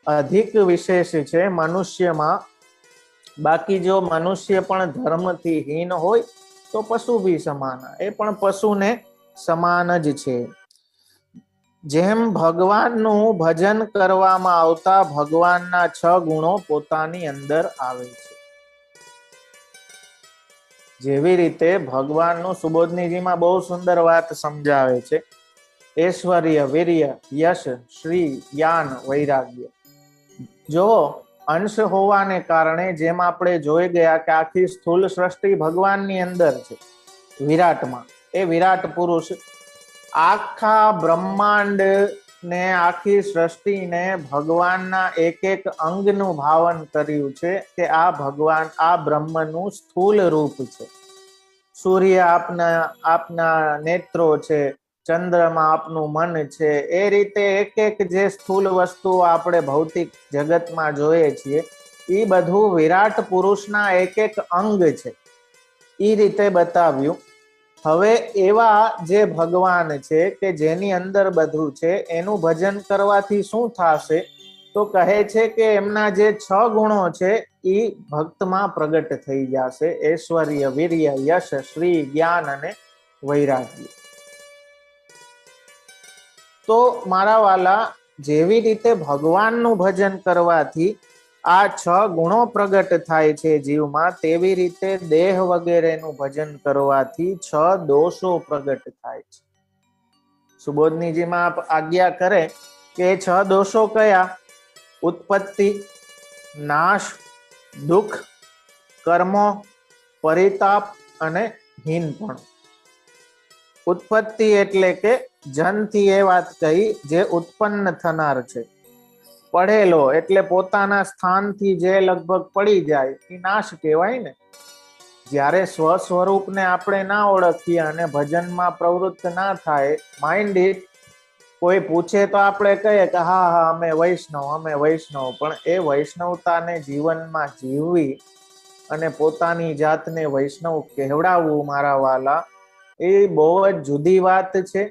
અધિક વિશેષ છે મનુષ્યમાં. બાકી જો મનુષ્ય પણ ધર્મથી હીન હોય તો પશુ ભી સમાન, એ પણ પશુને સમાન જ છે. જેમ ભગવાનનું ભજન કરવામાં આવતા ભગવાનના 6 ગુણો પોતાની અંદર આવે છે. જેવી રીતે ભગવાનનું સુબોધનીજીમાં બહુ સુંદર વાત સમજાવે છે. ઐશ્વર્ય, વીર્ય, યશ, શ્રી, જ્ઞાન, વૈરાગ્ય. જો અંશ હોવાને કારણે જેમ આપણે જોઈ ગયા કે આખી સ્થૂલ સૃષ્ટિ ભગવાનની અંદર છે, વિરાટમાં. એ વિરાટ પુરુષ આખા બ્રહ્માંડ ને આખી સૃષ્ટિને ભગવાનના એક એક અંગનું ભાવન કર્યું છે કે આ ભગવાન, આ બ્રહ્મનું સ્થૂલ રૂપ છે. સૂર્ય આપના નેત્રો છે, ચંદ્રમાં આપનું મન છે. એ રીતે એક એક જે સ્થૂલ વસ્તુઓ આપણે ભૌતિક જગતમાં જોઈએ છીએ એ બધું વિરાટ પુરુષના એક એક અંગ છે. એ રીતે બતાવ્યું. હવે એવા જે ભગવાન છે કે જેની અંદર બધું છે, એનું ભજન કરવાથી શું થશે? તો કહે છે કે એમના જે 6 ગુણો છે એ ભક્તમાં પ્રગટ થઈ જશે. ઐશ્વર્ય, વીર્ય, યશ, શ્રી, જ્ઞાન અને વૈરાગ્ય. તો મારા વાલા, જેવી રીતે ભગવાનનું ભજન કરવાથી આ 6 ગુણો પ્રગટ થાય છે જીવમાં, તેવી રીતે દેહ વગેરેનું ભજન કરવાથી 6 દોષો પ્રગટ થાય છે. સુબોધનીજીમાં આજ્ઞા કરે કે 6 દોષો કયા? ઉત્પત્તિ, નાશ, દુઃખ, કર્મો, પરિતાપ અને હીનપણું. ઉત્પત્તિ એટલે કે જનથી એ વાત કહી જે ઉત્પન્ન થનાર છે. પડેલો એટલે પોતાના સ્થાનથી જે લગભગ પડી જાય એ નાશ કહેવાય ને. જ્યારે સ્વ સ્વરૂપને આપણે ના ઓળખીએ અને ભજનમાં પ્રવૃત્ત ના થાય, માઇન્ડ ઇટ, કોઈ પૂછે તો આપણે કહીએ કે હા હા અમે વૈષ્ણવ, પણ એ વૈષ્ણવતાને જીવનમાં જીવવી અને પોતાની જાતને વૈષ્ણવ કહેવડાવવું મારા વાલા, એ બહુ જ જુદી વાત છે.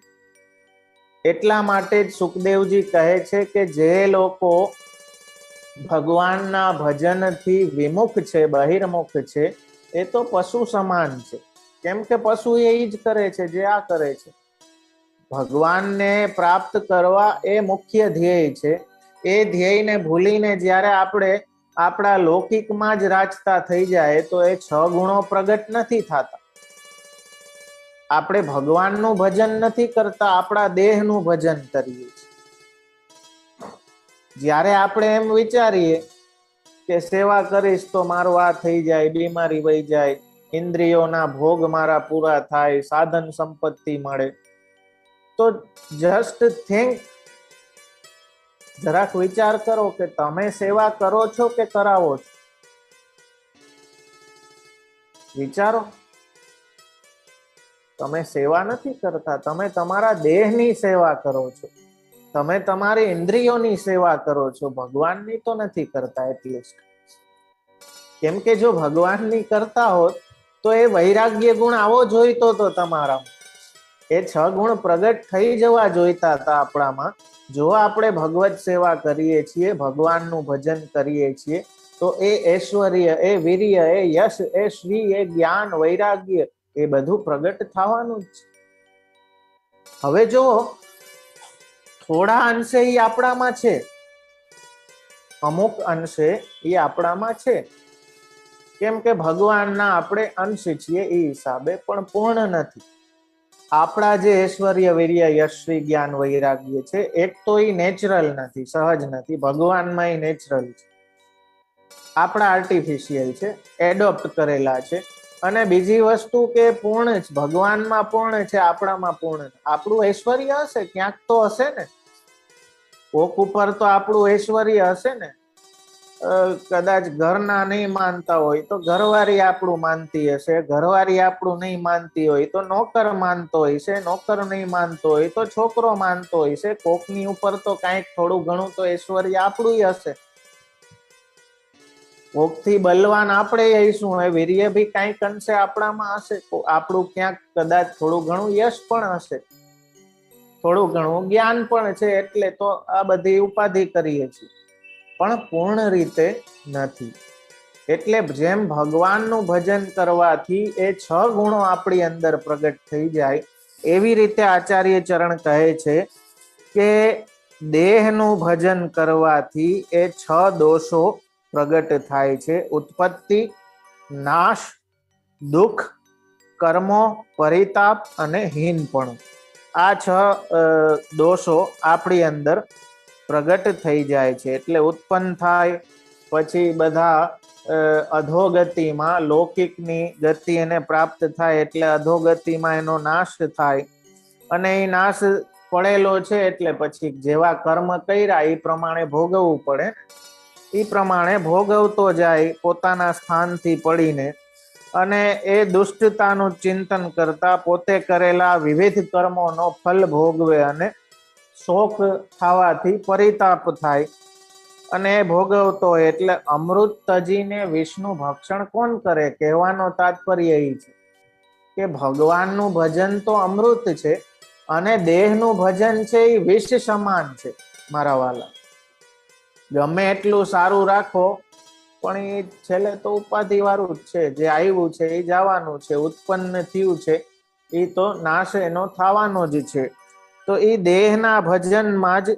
એટલા માટે જ સુખદેવજી કહે છે કે જે લોકો ભગવાનના ભજનથી વિમુખ છે, બહિર્મુખ છે, એ તો પશુ સમાન છે. કેમ કે પશુ એ જ કરે છે જે આ કરે છે. ભગવાનને પ્રાપ્ત કરવા એ મુખ્ય ધ્યેય છે. એ ધ્યેયને ભૂલીને જ્યારે આપણે આપણા લૌકિકમાં જ રાચતા થઈ જાય તો એ 6 ગુણો પ્રગટ નથી થતા. આપણે ભગવાનનું ભજન નથી કરતા, આપણા દેહનું ભજન કરીએ છીએ. જ્યારે આપણે એમ વિચારીએ કે સેવા કરીશ તો મારું આ થઈ જાય, બીમારી વહી જાય, ઇન્દ્રિયોના ભોગ મારા પૂરા થાય, સાધન સંપત્તિ મળે, તો જસ્ટ થિંક, જરાક વિચાર કરો કે તમે સેવા કરો છો કે કરાવો છો? વિચારો. તમે સેવા નથી કરતા, તમે તમારા દેહની સેવા કરો છો, તમે તમારી ઇન્દ્રિયોની સેવા કરો છો, ભગવાનની તો નથી કરતા. એટલીસ્ટ કેમ કે જો ભગવાનની કરતા હોત તો એ વૈરાગ્ય ગુણ આવો જોઈતો તો તમારામાં, એ 6 ગુણ પ્રગટ થઈ જવા જોઈતા હતા આપણામાં. જો આપણે ભગવત સેવા કરીએ છીએ, ભગવાનનું ભજન કરીએ છીએ, તો એ ઐશ્વર્ય, એ વીર્ય, એ યશ, એ શ્રી, એ જ્ઞાન, વૈરાગ્ય, એ બધું પ્રગટ થવાનું જ છે. હવે જો થોડા અંશે એ આપણામાં છે, અમુક અંશે એ આપણામાં છે, કેમ કે ભગવાનના આપણે અંશ છીએ એ હિસાબે, પણ પૂર્ણ નથી. આપણા જે ઐશ્વર્ય, વીર્ય, યશ, શ્રી, જ્ઞાન, વૈરાગ્ય છે, એક તો એ નેચરલ નથી, સહજ નથી. ભગવાનમાં એ નેચરલ છે, આપણા આર્ટિફિશિયલ છે, એડોપ્ટ કરેલા છે. અને બીજી વસ્તુ કે પૂર્ણ છે, ભગવાનમાં પૂર્ણ છે, આપણામાં પૂર્ણ. આપણું ઐશ્વર્ય હશે ક્યાંક તો હશે ને, કોક ઉપર તો આપણું ઐશ્વર્ય હશે ને. કદાચ ઘરના નહીં માનતા હોય તો ઘરવાળી આપણું માનતી હશે, ઘરવાળી આપણું નહીં માનતી હોય તો નોકર માનતો હોય છે, નોકર નહીં માનતો હોય તો છોકરો માનતો હોય છે. કોકની ઉપર તો કાંઈક થોડું ઘણું તો ઐશ્વર્ય આપણું હશે. કોકથી બલવાન આપણે હઈશું, એ વીર્ય બી કાંઈક અંશે આપણામાં હશે, આપણું ક્યાંક કદાચ થોડું ઘણું યશ પણ હશે, થોડું ઘણું જ્ઞાન પણ છે. એટલે તો આ બધી ઉપાધિ કરીએ છીએ, પણ પૂર્ણ રીતે નથી. એટલે જેમ ભગવાનનું ભજન કરવાથી એ 6 ગુણો આપણી અંદર પ્રગટ થઈ જાય, એવી રીતે આચાર્ય ચરણ કહે છે કે દેહનું ભજન કરવાથી એ 6 દોષો પ્રગટ થાય છે: ઉત્પત્તિ, નાશ, દુઃખ, કર્મો, પરિતાપ અને હીનપણું. આ 6 દોષો આપણી અંદર પ્રગટ થઈ જાય છે. એટલે ઉત્પન્ન થાય, પછી બધા અધોગતિમાં, લૌકિકની ગતિ એને પ્રાપ્ત થાય એટલે અધોગતિમાં એનો નાશ થાય. અને એ નાશ પડેલો છે એટલે પછી જેવા કર્મ કર્યા એ પ્રમાણે ભોગવવું પડે, એ પ્રમાણે ભોગવતો જાય પોતાના સ્થાનથી પડીને. અને એ દુષ્ટતાનું ચિંતન કરતા પોતે કરેલા વિવિધ કર્મોનો ફલ ભોગવે અને શોક થવાથી પરિતાપ થાય. અને ભોગવતો હોય એટલે અમૃત તજીને વિષ્ણુ ભક્ષણ કોણ કરે? કહેવાનો તાત્પર્ય એ છે કે ભગવાનનું ભજન તો અમૃત છે અને દેહનું ભજન છે એ વિષ સમાન છે. મારા વાલા, ગમે એટલું સારું રાખો પણ એ છેલ્લે તો ઉપાધિ વાળું જ છે. જે આવ્યું છે એ જવાનું છે, ઉત્પન્ન થયું છે એ તો નાશ એનો થવાનો જ છે. તો એ દેહના ભજનમાં જ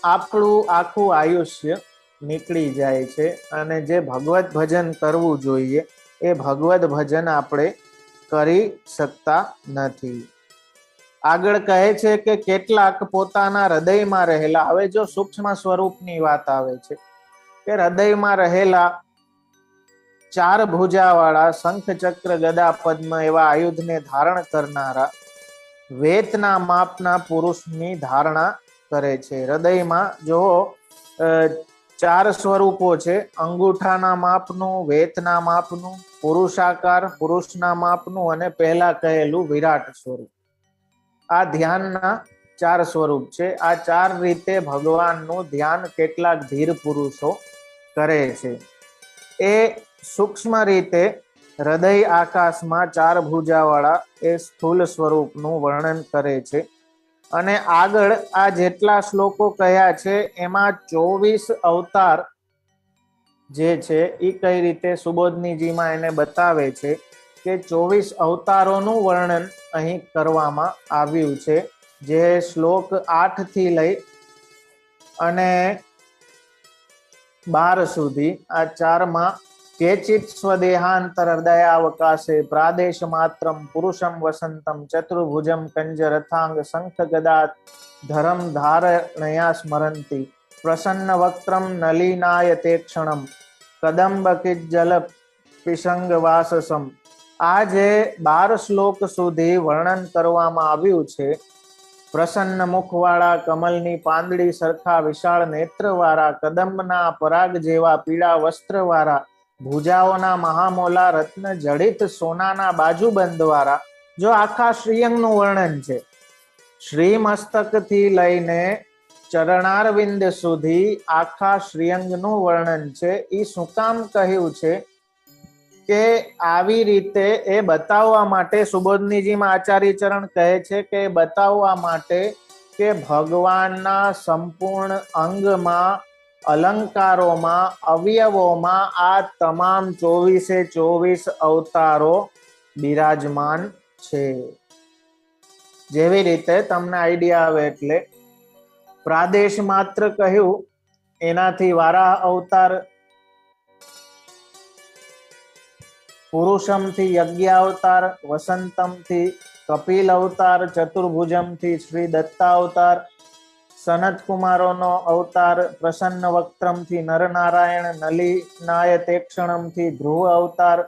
આપણું આખું આયુષ્ય નીકળી જાય છે. અને જે ભગવત ભજન કરવું જોઈએ એ ભગવત ભજન આપણે કરી શકતા નથી. આગળ કહે છે કે કેટલાક પોતાના હૃદયમાં રહેલા, હવે જો સૂક્ષ્મ સ્વરૂપની વાત આવે છે કે હૃદયમાં રહેલા 4 ભુજાવાળા શંખ, ચક્ર, ગદા, પદ્મ એવા આયુધને ધારણ કરનારા વેતના માપના પુરુષની ધારણા કરે છે. હૃદયમાં જો 4 સ્વરૂપો છે: અંગૂઠાના માપનું, વેતના માપનું, પુરુષાકાર પુરુષના માપનું અને પહેલા કહેલું વિરાટ સ્વરૂપ. આ ધ્યાનના 4 સ્વરૂપ છે. આ 4 રીતે ભગવાનનું ધ્યાન કેટલાક ધીર પુરુષો કરે છે. એ સૂક્ષ્મ રીતે હૃદય આકાશમાં 4 ભુજાવાળા એ સ્થૂલ સ્વરૂપનું વર્ણન કરે છે. અને આગળ આ જેટલા શ્લોકો કહ્યા છે એમાં 24 અવતાર જે છે એ કઈ રીતે સુબોધનીજીમાં એને બતાવે છે કે 24 અવતારોનું વર્ણન અહીં કરવામાં આવ્યું છે, જે શ્લોક 8 થી લઈ અને 12 સુધી આ ચારમાં કેચિત સ્વદેહાંતર હૃદયાવકાશે પ્રાદેશ માત્રમ પુરુષમ વસંતમ ચતુર્ભુજમ કંજરથાંગ શંખ ગદા ધરમ ધારણયા સ્મરંતિ પ્રસન્ન વક્ત્રમ નલિનાય તે ક્ષણમ કદંબ કિજ્જલ પિશંગ વાસસમ. આ જે 12 શ્લોક સુધી વર્ણન કરવામાં આવ્યું છે, પ્રસન્ન મુખવાળા, કમલની પાંદડી સરખા વિશાળ નેત્રવાળા, કદંબના પરાગ જેવા પીળા વસ્ત્રવાળા, ભુજાઓના મહામોલા રત્ન જડિત સોનાના બાજુબંધવાળા, જો આખા શ્રીઅંગનું વર્ણન છે. શ્રી મસ્તકથી લઈને ચરણારવિંદ સુધી આખા શ્રીઅંગનું વર્ણન છે. એ શું કામ કહ્યું છે કે આવી રીતે એ બતાવવા માટે, સુબોધનીજીમાં આચાર્ય ચરણ કહે છે કે બતાવવા માટે કે ભગવાનના સંપૂર્ણ અંગમાં, અલંકારોમાં, અવયવોમાં આ તમામ 24 અવતારો બિરાજમાન છે. જેવી રીતે તમને આઈડિયા આવે એટલે પ્રાદેશ માત્ર કહ્યું, એનાથી વારાહ અવતાર, પુરુષમ થી યજ્ઞ અવતાર, વસંતમ થી કપિલ અવતાર, ચતુર્ભુજમ થી શ્રી દત્તા અવતાર, સનત કુમારોનો અવતાર, પ્રસન્ન વક્ત્રમ થી નરનારાયણ, નલિનાય તેક્ષણમ થી ધ્રુવ અવતાર,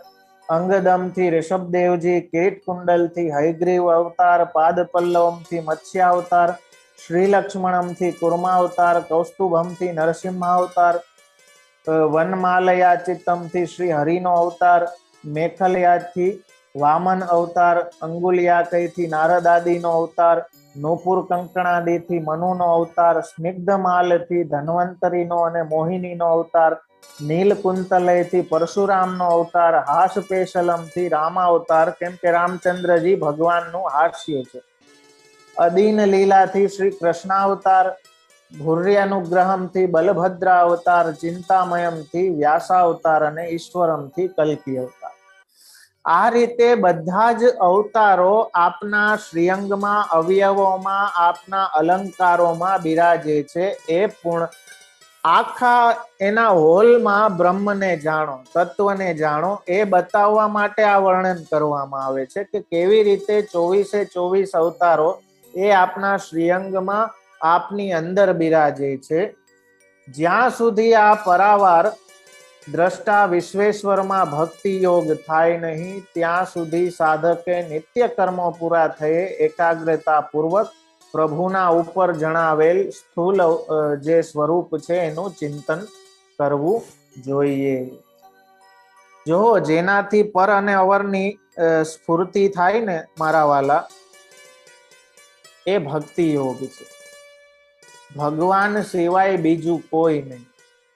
અંગદમ થી ઋષભદેવજી, કિરીટ કુંડલ થી હયગ્રીવ અવતાર, પાદ પલ્લવમ થી મત્સ્ય અવતાર, શ્રી લક્ષ્મણમ થી કુર્મા અવતાર, કૌસ્તુભમ થી નરસિંહ અવતાર, વનમાલયાચિતમ થી શ્રી હરિનો અવતાર, મેખલયાથી વામન અવતાર, અંગુલિયાકૈથી નારદ આદિનો અવતાર, નૂપુર કંકણાદિથી મનુનો અવતાર, સ્નિગ્ધમાલથી ધન્વંતરીનો અને મોહિનીનો અવતાર, નીલકુંતલયથી પરશુરામનો અવતાર, હાસપેશલમથી રામાવતાર, કેમ કે રામચંદ્રજી ભગવાનનું હાસ્ય છે, અદીન લીલાથી શ્રી કૃષ્ણાવતાર, ભૂર્યાનુગ્રહમથી બલભદ્ર અવતાર, ચિંતામયમથી વ્યાસાવતાર અને ઈશ્વરમથી કલ્કી અવતાર. આ રીતે બધા જ અવતારો આપના શ્રીઅંગમાં, અવયવોમાં, આપના અલંકારોમાં બિરાજે છે. એ પૂર્ણ આખા એના હોલમાં બ્રહ્મને જાણો, તત્વને જાણો, એ બતાવવા માટે આ વર્ણન કરવામાં આવે છે કે કેવી રીતે 24 અવતારો એ આપના શ્રીઅંગમાં, આપની અંદર બિરાજે છે. જ્યાં સુધી આ પરાવાર દ્રષ્ટા વિશ્વેશ્વરમાં ભક્તિ યોગ થાય નહીં, ત્યાં સુધી સાધકે નિત્ય કર્મો પૂરા થયે એકાગ્રતા પૂર્વક પ્રભુના ઉપર જણાવેલ સ્થૂલ જે સ્વરૂપ છે એનું ચિંતન કરવું જોઈએ. જો જેનાથી પર અને અવરની સ્ફૂર્તિ થાય ને મારા વાલા, એ ભક્તિ યોગ છે. ભગવાન સિવાય બીજું કોઈ નહીં.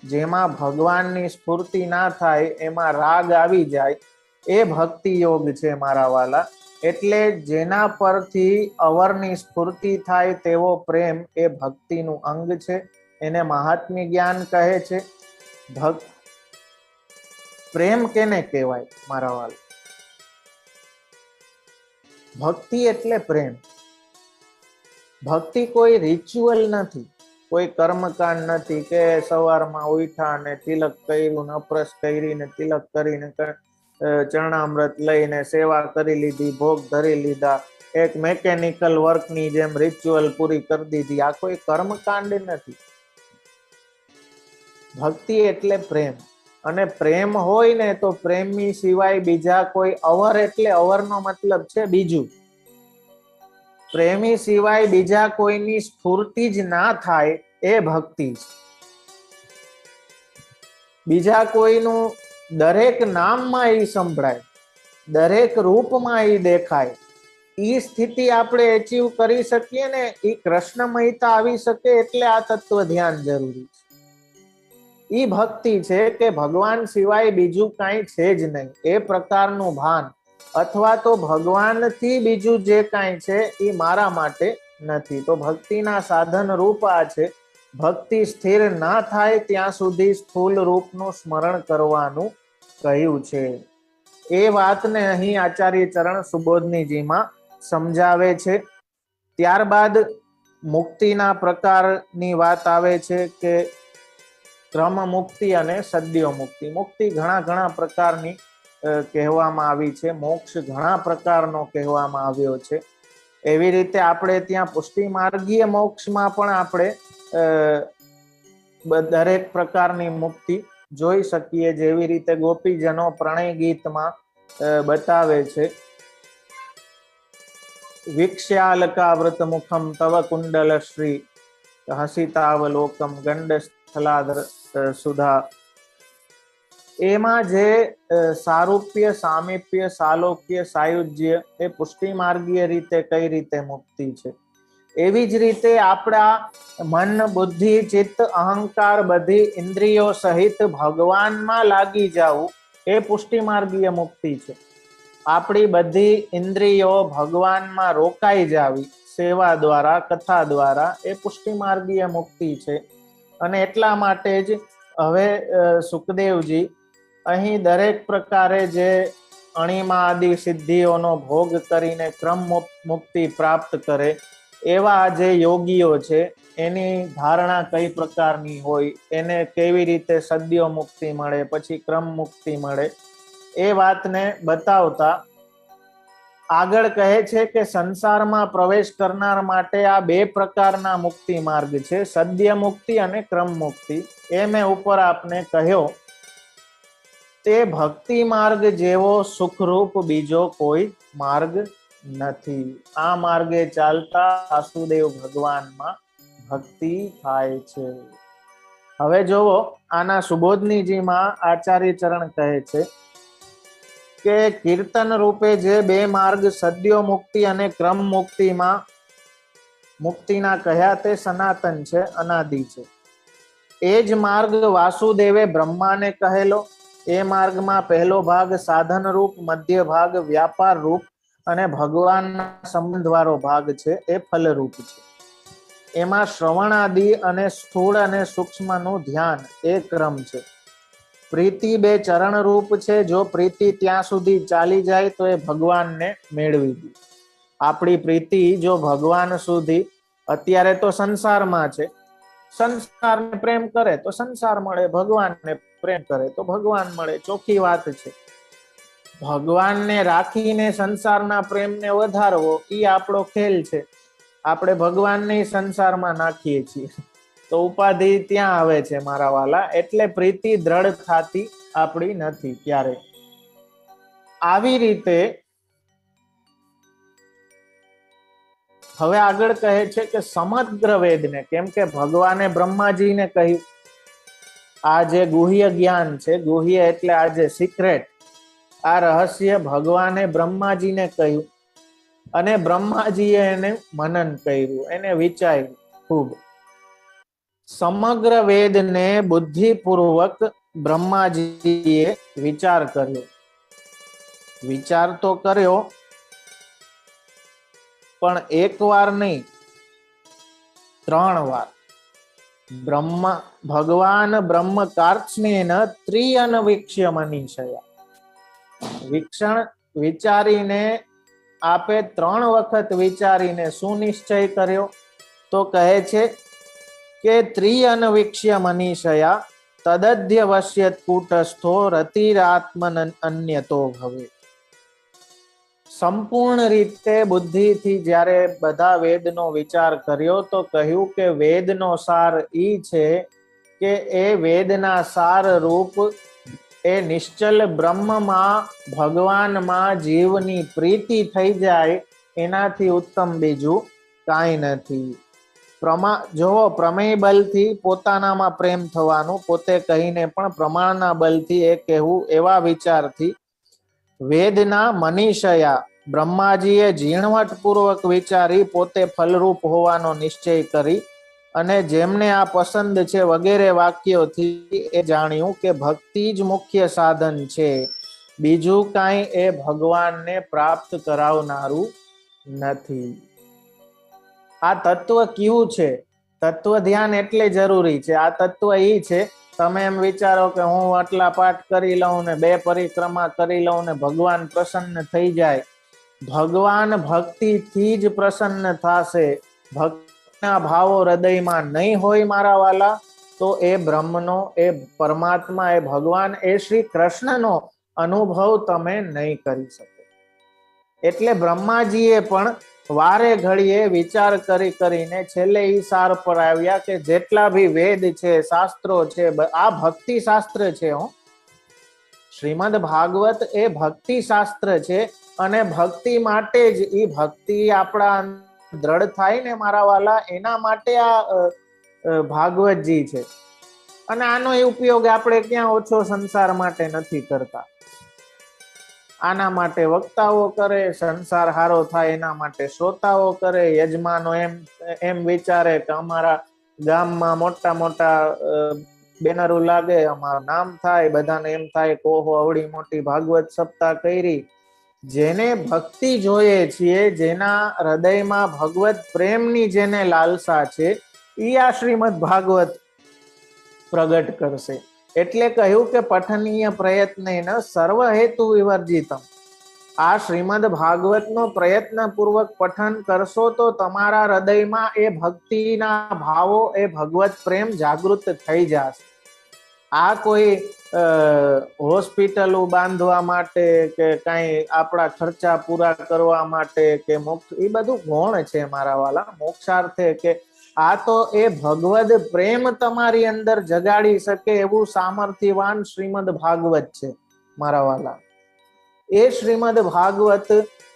જેમાં ભગવાનની સ્ફૂર્તિ ના થાય, એમાં રાગ આવી જાય, એ ભક્તિ યોગ છે મારા વાલા. એટલે જેના પરથી અવરની સ્ફૂર્તિ થાય તેવો પ્રેમ એ ભક્તિનું અંગ છે. એને મહાત્મ્ય જ્ઞાન કહે છે. પ્રેમ કેને કહેવાય મારા વાલા? ભક્તિ એટલે પ્રેમ. ભક્તિ કોઈ રિચ્યુઅલ નથી, કોઈ કર્મકાંડ નથી કે સવારમાં ઉઠ્યા ને તિલક કર્યું, અપરસ કરીને તિલક કરીને ચરણામૃત લઈને સેવા કરી લીધી, ભોગ ધરી લીધા, એક મેકેનિકલ વર્કની જેમ રિચ્યુઅલ પૂરી કરી દીધી. આ કોઈ કર્મકાંડ નથી. ભક્તિ એટલે પ્રેમ. અને પ્રેમ હોય ને તો પ્રેમની સિવાય બીજા કોઈ અવર, એટલે અવરનો મતલબ છે બીજું. પ્રેમી સિવાય બીજા કોઈની સ્ફૂર્તિ જ ના થાય, એ ભક્તિ છે. બીજા કોઈનું દરેક નામમાં એ સંભળાય, દરેક રૂપમાં એ દેખાય, એ સ્થિતિ આપણે એચીવ કરી શકીએ ને, એ કૃષ્ણમયતા આવી શકે, એટલે આ તત્વ ધ્યાન જરૂરી છે. એ ભક્તિ છે કે ભગવાન સિવાય બીજું કાંઈ છે જ નહીં, એ પ્રકારનું ભાન. અથવા તો ભગવાનથી બીજું જે કાંઈ છે એ મારા માટે નથી. તો ભક્તિના સાધન રૂપ આ છે. ભક્તિ સ્થિર ના થાય ત્યાં સુધી સ્થૂલ રૂપનું સ્મરણ કરવાનું કહ્યું છે. એ વાતને અહીં આચાર્ય ચરણ સુબોધનીજીમાં સમજાવે છે. ત્યારબાદ મુક્તિના પ્રકારની વાત આવે છે કે ક્રમ મુક્તિ અને સદ્યો મુક્તિ. મુક્તિ ઘણા પ્રકારની કહેવામાં આવી છે, મોક્ષ ઘણા પ્રકારનો કહેવામાં આવ્યો છે. એવી રીતે આપણે ત્યાં પુષ્ટિ માર્ગીય મોક્ષમાં પણ આપણે દરેક પ્રકારની મુક્તિ જોઈ શકીએ, જેવી રીતે ગોપીજનો પ્રણય ગીતમાં બતાવે છે. વિક્ષ્યાલકાવૃત મુખમ તવ કુંડલ શ્રી હસિતાવલોકમ ગંડ સ્થલાધર સુધા. એમાં જે સારૂપ્ય, સામીપ્ય, સાલોક્ય, સાયુજ્ય એ પુષ્ટિ માર્ગીય રીતે કઈ રીતે મુક્તિ છે, એવી જ રીતે આપણા મન, બુદ્ધિ, ચિત્ત, અહંકાર બધી ઇન્દ્રિયો સહિત ભગવાનમાં લાગી જવું એ પુષ્ટિ માર્ગીય મુક્તિ છે. આપણી બધી ઇન્દ્રિયો ભગવાનમાં રોકાઈ જાવી સેવા દ્વારા, કથા દ્વારા, એ પુષ્ટિ માર્ગીય મુક્તિ છે. અને એટલા માટે જ હવે સુખદેવજી અહીં દરેક પ્રકારે જે અણિમા આદિ સિદ્ધિઓનો ભોગ કરીને ક્રમ મુક્તિ પ્રાપ્ત કરે એવા જે યોગીઓ છે એની ધારણા કઈ પ્રકારની હોય, એને કેવી રીતે સદ્યો મુક્તિ મળે, પછી ક્રમ મુક્તિ મળે, એ વાતને બતાવતા આગળ કહે છે કે સંસારમાં પ્રવેશ કરનાર માટે આ બે પ્રકારના મુક્તિ માર્ગ છે, સદ્ય મુક્તિ અને ક્રમ મુક્તિ. એ મેં ઉપર આપને કહ્યો તે ભક્તિ માર્ગ જેવો સુખરૂપ બીજો કોઈ માર્ગ નથી. આ માર્ગે ચાલતા વાસુદેવ ભગવાનમાં ભક્તિ થાય છે. હવે જોવો આના સુબોધનીજીમાં આચાર્ય ચરણ કહે છે કે કીર્તન રૂપે જે બે માર્ગ સદ્યો મુક્તિ અને ક્રમ મુક્તિમાં મુક્તિના કહ્યા તે સનાતન છે, અનાદિ છે. એ જ માર્ગ વાસુદેવે બ્રહ્માને કહેલો. એ માર્ગમાં પહેલો ભાગ સાધન રૂપ, મધ્ય ભાગ વ્યાપાર રૂપ અને ભગવાનના સંબંધવાળો ભાગ છે એ ફલરૂપ છે. એમાં શ્રવણ આદિ અને સ્થૂળ અને સૂક્ષ્મનું ધ્યાન એ ક્રમ છે. પ્રીતિ બે ચરણ રૂપ છે. જો પ્રીતિ ત્યાં સુધી ચાલી જાય તો એ ભગવાનને મેળવી દી. આપણી પ્રીતિ જો ભગવાન સુધી, અત્યારે તો સંસારમાં છે, સંસારને પ્રેમ કરે તો સંસાર મળે, ભગવાનને પ્રેમ કરે તો ભગવાન મળે, ચોખ્ખી વાત છે. ભગવાનને રાખીને સંસારના પ્રેમને વધારવો એ આપણો ખેલ છે. આપણે ભગવાનને સંસારમાં નાખીએ છીએ તો ઉપાધિ ત્યાં આવે છે મારા વાલા. એટલે પ્રીતિ દ્રઢ થતી આપણી નથી ક્યારે. આવી રીતે હવે આગળ કહે છે કે સમગ્ર વેદને, કેમ કે ભગવાને બ્રહ્માજીને કહ્યું, આ જે ગુહ્ય જ્ઞાન છે, ગુહ્ય એટલે આ જે સિક્રેટ, આ રહસ્ય ભગવાને બ્રહ્માજીને કહ્યું અને બ્રહ્માજીએ એને મનન કર્યું, એને વિચાર્યું ખૂબ. સમગ્ર વેદને બુદ્ધિપૂર્વક બ્રહ્માજીએ વિચાર કર્યો. વિચાર તો કર્યો પણ એક વાર નહીં, 3 વાર. ભગવાન બ્રહ્મ કાર્ત્સ્નેન ત્રિયનવીક્ષ્ય મનીષયા. વિક્ષણ વિચારીને આપે 3 વખત વિચારીને શું નિશ્ચય કર્યો? તો કહે છે કે ત્રિયનવીક્ષ્ય મનીષયા તદધ્યવશ્યત કૂટસ્થો રતિરાત્મન અન્યતો ભવે. સંપૂર્ણ રીતે બુદ્ધિથી જ્યારે બધા વેદનો વિચાર કર્યો તો કહ્યું કે વેદનો સાર ઈ છે કે એ વેદના સાર રૂપ એ નિશ્ચલ બ્રહ્મમાં, ભગવાનમાં જીવની પ્રીતિ થઈ જાય, એનાથી ઉત્તમ બીજું કાંઈ નથી. જો પ્રમેય બલથી પોતાનામાં પ્રેમ થવાનું, પોતે કહીને પણ પ્રમાણના બલથી એ કહેવું, એવા વિચારથી વેદના મનીષયા બ્રહ્માજીએ ઝીણવટપૂર્વક વિચારી પોતે ફલરૂપ હોવાનો નિશ્ચય કરી અને જેમને આ પસંદ છે વગેરે વાક્યોથી એ જાણ્યું કે ભક્તિ જ મુખ્ય સાધન છે, બીજું કાંઈ એ ભગવાનને પ્રાપ્ત કરાવનારું નથી. આ તત્વ કેવું છે તત્વ ધ્યાન એટલે જરૂરી છે. આ તત્વ એ છે, તમે એમ વિચારો કે હું આટલા પાઠ કરી લઉં ને 2 પરિક્રમા કરી લઉં ને ભગવાન પ્રસન્ન થઈ જાય. ભગવાન ભક્તિથી જ પ્રસન્ન થશે. ભક્તિના ભાવો હૃદયમાં નહીં હોય મારા વાલા, તો એ બ્રહ્મનો, એ પરમાત્મા, એ ભગવાન, એ શ્રી કૃષ્ણનો અનુભવ તમે નહીં કરી શકો. એટલે બ્રહ્માજીએ પણ વારે ઘડીએ વિચાર કરી કરીને છેલ્લે ઈ સાર પર આવ્યા કે જેટલા ભી વેદ છે, શાસ્ત્રો છે, આ ભક્તિ શાસ્ત્ર છે. શ્રીમદ ભાગવત એ ભક્તિ શાસ્ત્ર છે, અને ભક્તિ માટે જ, ઈ ભક્તિ આપણા દ્રઢ થાય ને મારા વાલા, એના માટે આ ભાગવતજી છે. અને આનો ઉપયોગ આપણે ક્યાં ઓછો સંસાર માટે નથી કરતા. આના માટે વક્તાઓ કરે, સંસાર હારો થાય એના માટે શ્રોતાઓ કરે. યજમાનો એમ વિચારે કે અમારા ગામમાં મોટા મોટા બેનરો લાગે, અમારું નામ થાય, બધાને એમ થાય કોહો અવડી મોટી ભાગવત સપ્તાહ કરી. જેને ભક્તિ જોઈએ છીએ, જેના હૃદયમાં ભગવત પ્રેમની જેને લાલસા છે, ઈ આ શ્રીમદ ભાગવત પ્રગટ કરશે. એટલે કહ્યું કે પઠનીય પ્રયત્નેન સર્વ હેતુ વિવર્જિતમ. આ શ્રીમદ ભાગવતનો પ્રયત્ન પૂર્વક પઠન કરશો તો તમારા હૃદયમાં એ ભક્તિના ભાવો, એ ભગવત પ્રેમ જાગૃત થઈ જશે. આ કોઈ હોસ્પિટલો બાંધવા માટે કે કઈ આપણા ખર્ચા પૂરા કરવા માટે કે મોક્ષ, એ બધું ગૌણ છે મારા વાલા. મોક્ષાર્થે કે આ તો એ ભગવદ પ્રેમ તમારી અંદર જગાડી શકે એવું સામર્થ્યવાન શ્રીમદ ભાગવત છે મારા વાલા. એ શ્રીમદ ભાગવત,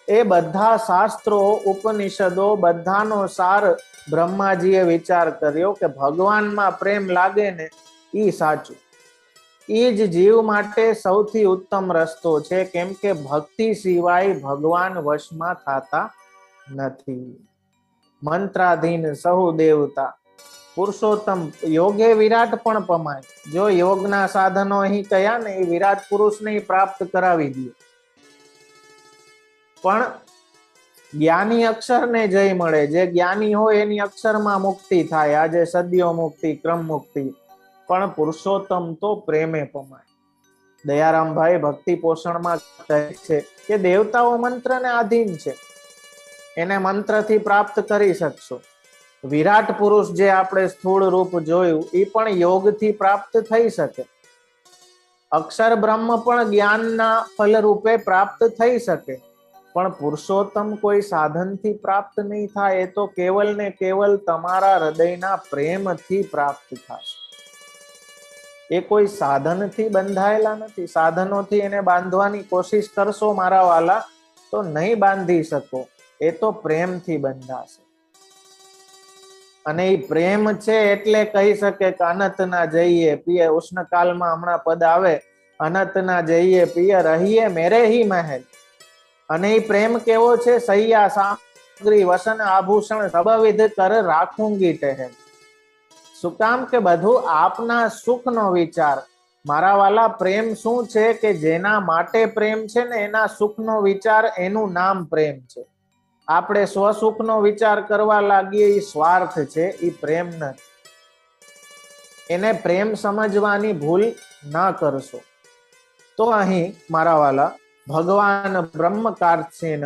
એ બધા શાસ્ત્રો, ઉપનિષદો, બધાનો સાર બ્રહ્માજીએ વિચાર કર્યો કે ભગવાનમાં પ્રેમ લાગે ને ઈ સાચું. ઈ જ જીવ માટે સૌથી ઉત્તમ રસ્તો છે, કેમ કે ભક્તિ સિવાય ભગવાન વશમાં થતા નથી. મંત્રાધીન સહુ દેવતા, પુરુષોત્તમ યોગે વિરાટ પણ પમાય. જો યોગના સાધનો અહીં કયા ને, એ વિરાટ પુરુષને પ્રાપ્ત કરાવી દે. પણ જ્ઞાની અક્ષરને જય મળે. જે જ્ઞાની હોય એની અક્ષરમાં મુક્તિ થાય. આજે સદ્યો મુક્તિ, ક્રમ મુક્તિ. પણ પુરુષોત્તમ તો પ્રેમે પમાય. દયારામભાઈ ભક્તિ પોષણમાં કહે છે કે દેવતાઓ મંત્રને આધીન છે, એને મંત્રથી પ્રાપ્ત કરી શકશો. વિરાટ પુરુષ જે આપણે સ્થૂળ રૂપ જોયું, એ પણ યોગથી પ્રાપ્ત થઈ શકે. અક્ષર બ્રહ્મ પણ જ્ઞાનના ફલ રૂપે પ્રાપ્ત થઈ શકે. પણ પુરુષોત્તમ કોઈ સાધનથી પ્રાપ્ત નહીં થાય. એ તો કેવલ ને કેવલ તમારા હૃદયના પ્રેમથી પ્રાપ્ત થશે. એ કોઈ સાધનથી બંધાયેલા નથી. સાધનોથી એને બાંધવાની કોશિશ કરશો મારા વાલા તો નહીં બાંધી શકો. એ તો પ્રેમથી બંધાશે. અને એ પ્રેમ છે એટલે કહી શકે કે અનંત ના જઈએ પિયર. ઉષ્ણકાલમાં હમણાં પદ આવે, અનંત ના જઈએ પિયર, રહીએ મેરે હી મહેલ. અને એ પ્રેમ કેવો છે? સૈયા સામગ્રી વસન આભૂષણ સબવિધ કર રાખુંગી ટહેલ. શું કામ? કે બધું આપના સુખનો વિચાર. મારા વાલા પ્રેમ શું છે? કે જેના માટે પ્રેમ છે ને એના સુખનો વિચાર, એનું નામ પ્રેમ છે. આપણે સ્વસુખનો વિચાર કરવા લાગીએ એ સ્વાર્થ છે, એ પ્રેમ નથી. એને પ્રેમ સમજવાની ભૂલ ના કરશો. તો અહીં મારા વાલા ભગવાન બ્રહ્મ કાર્ત્સેન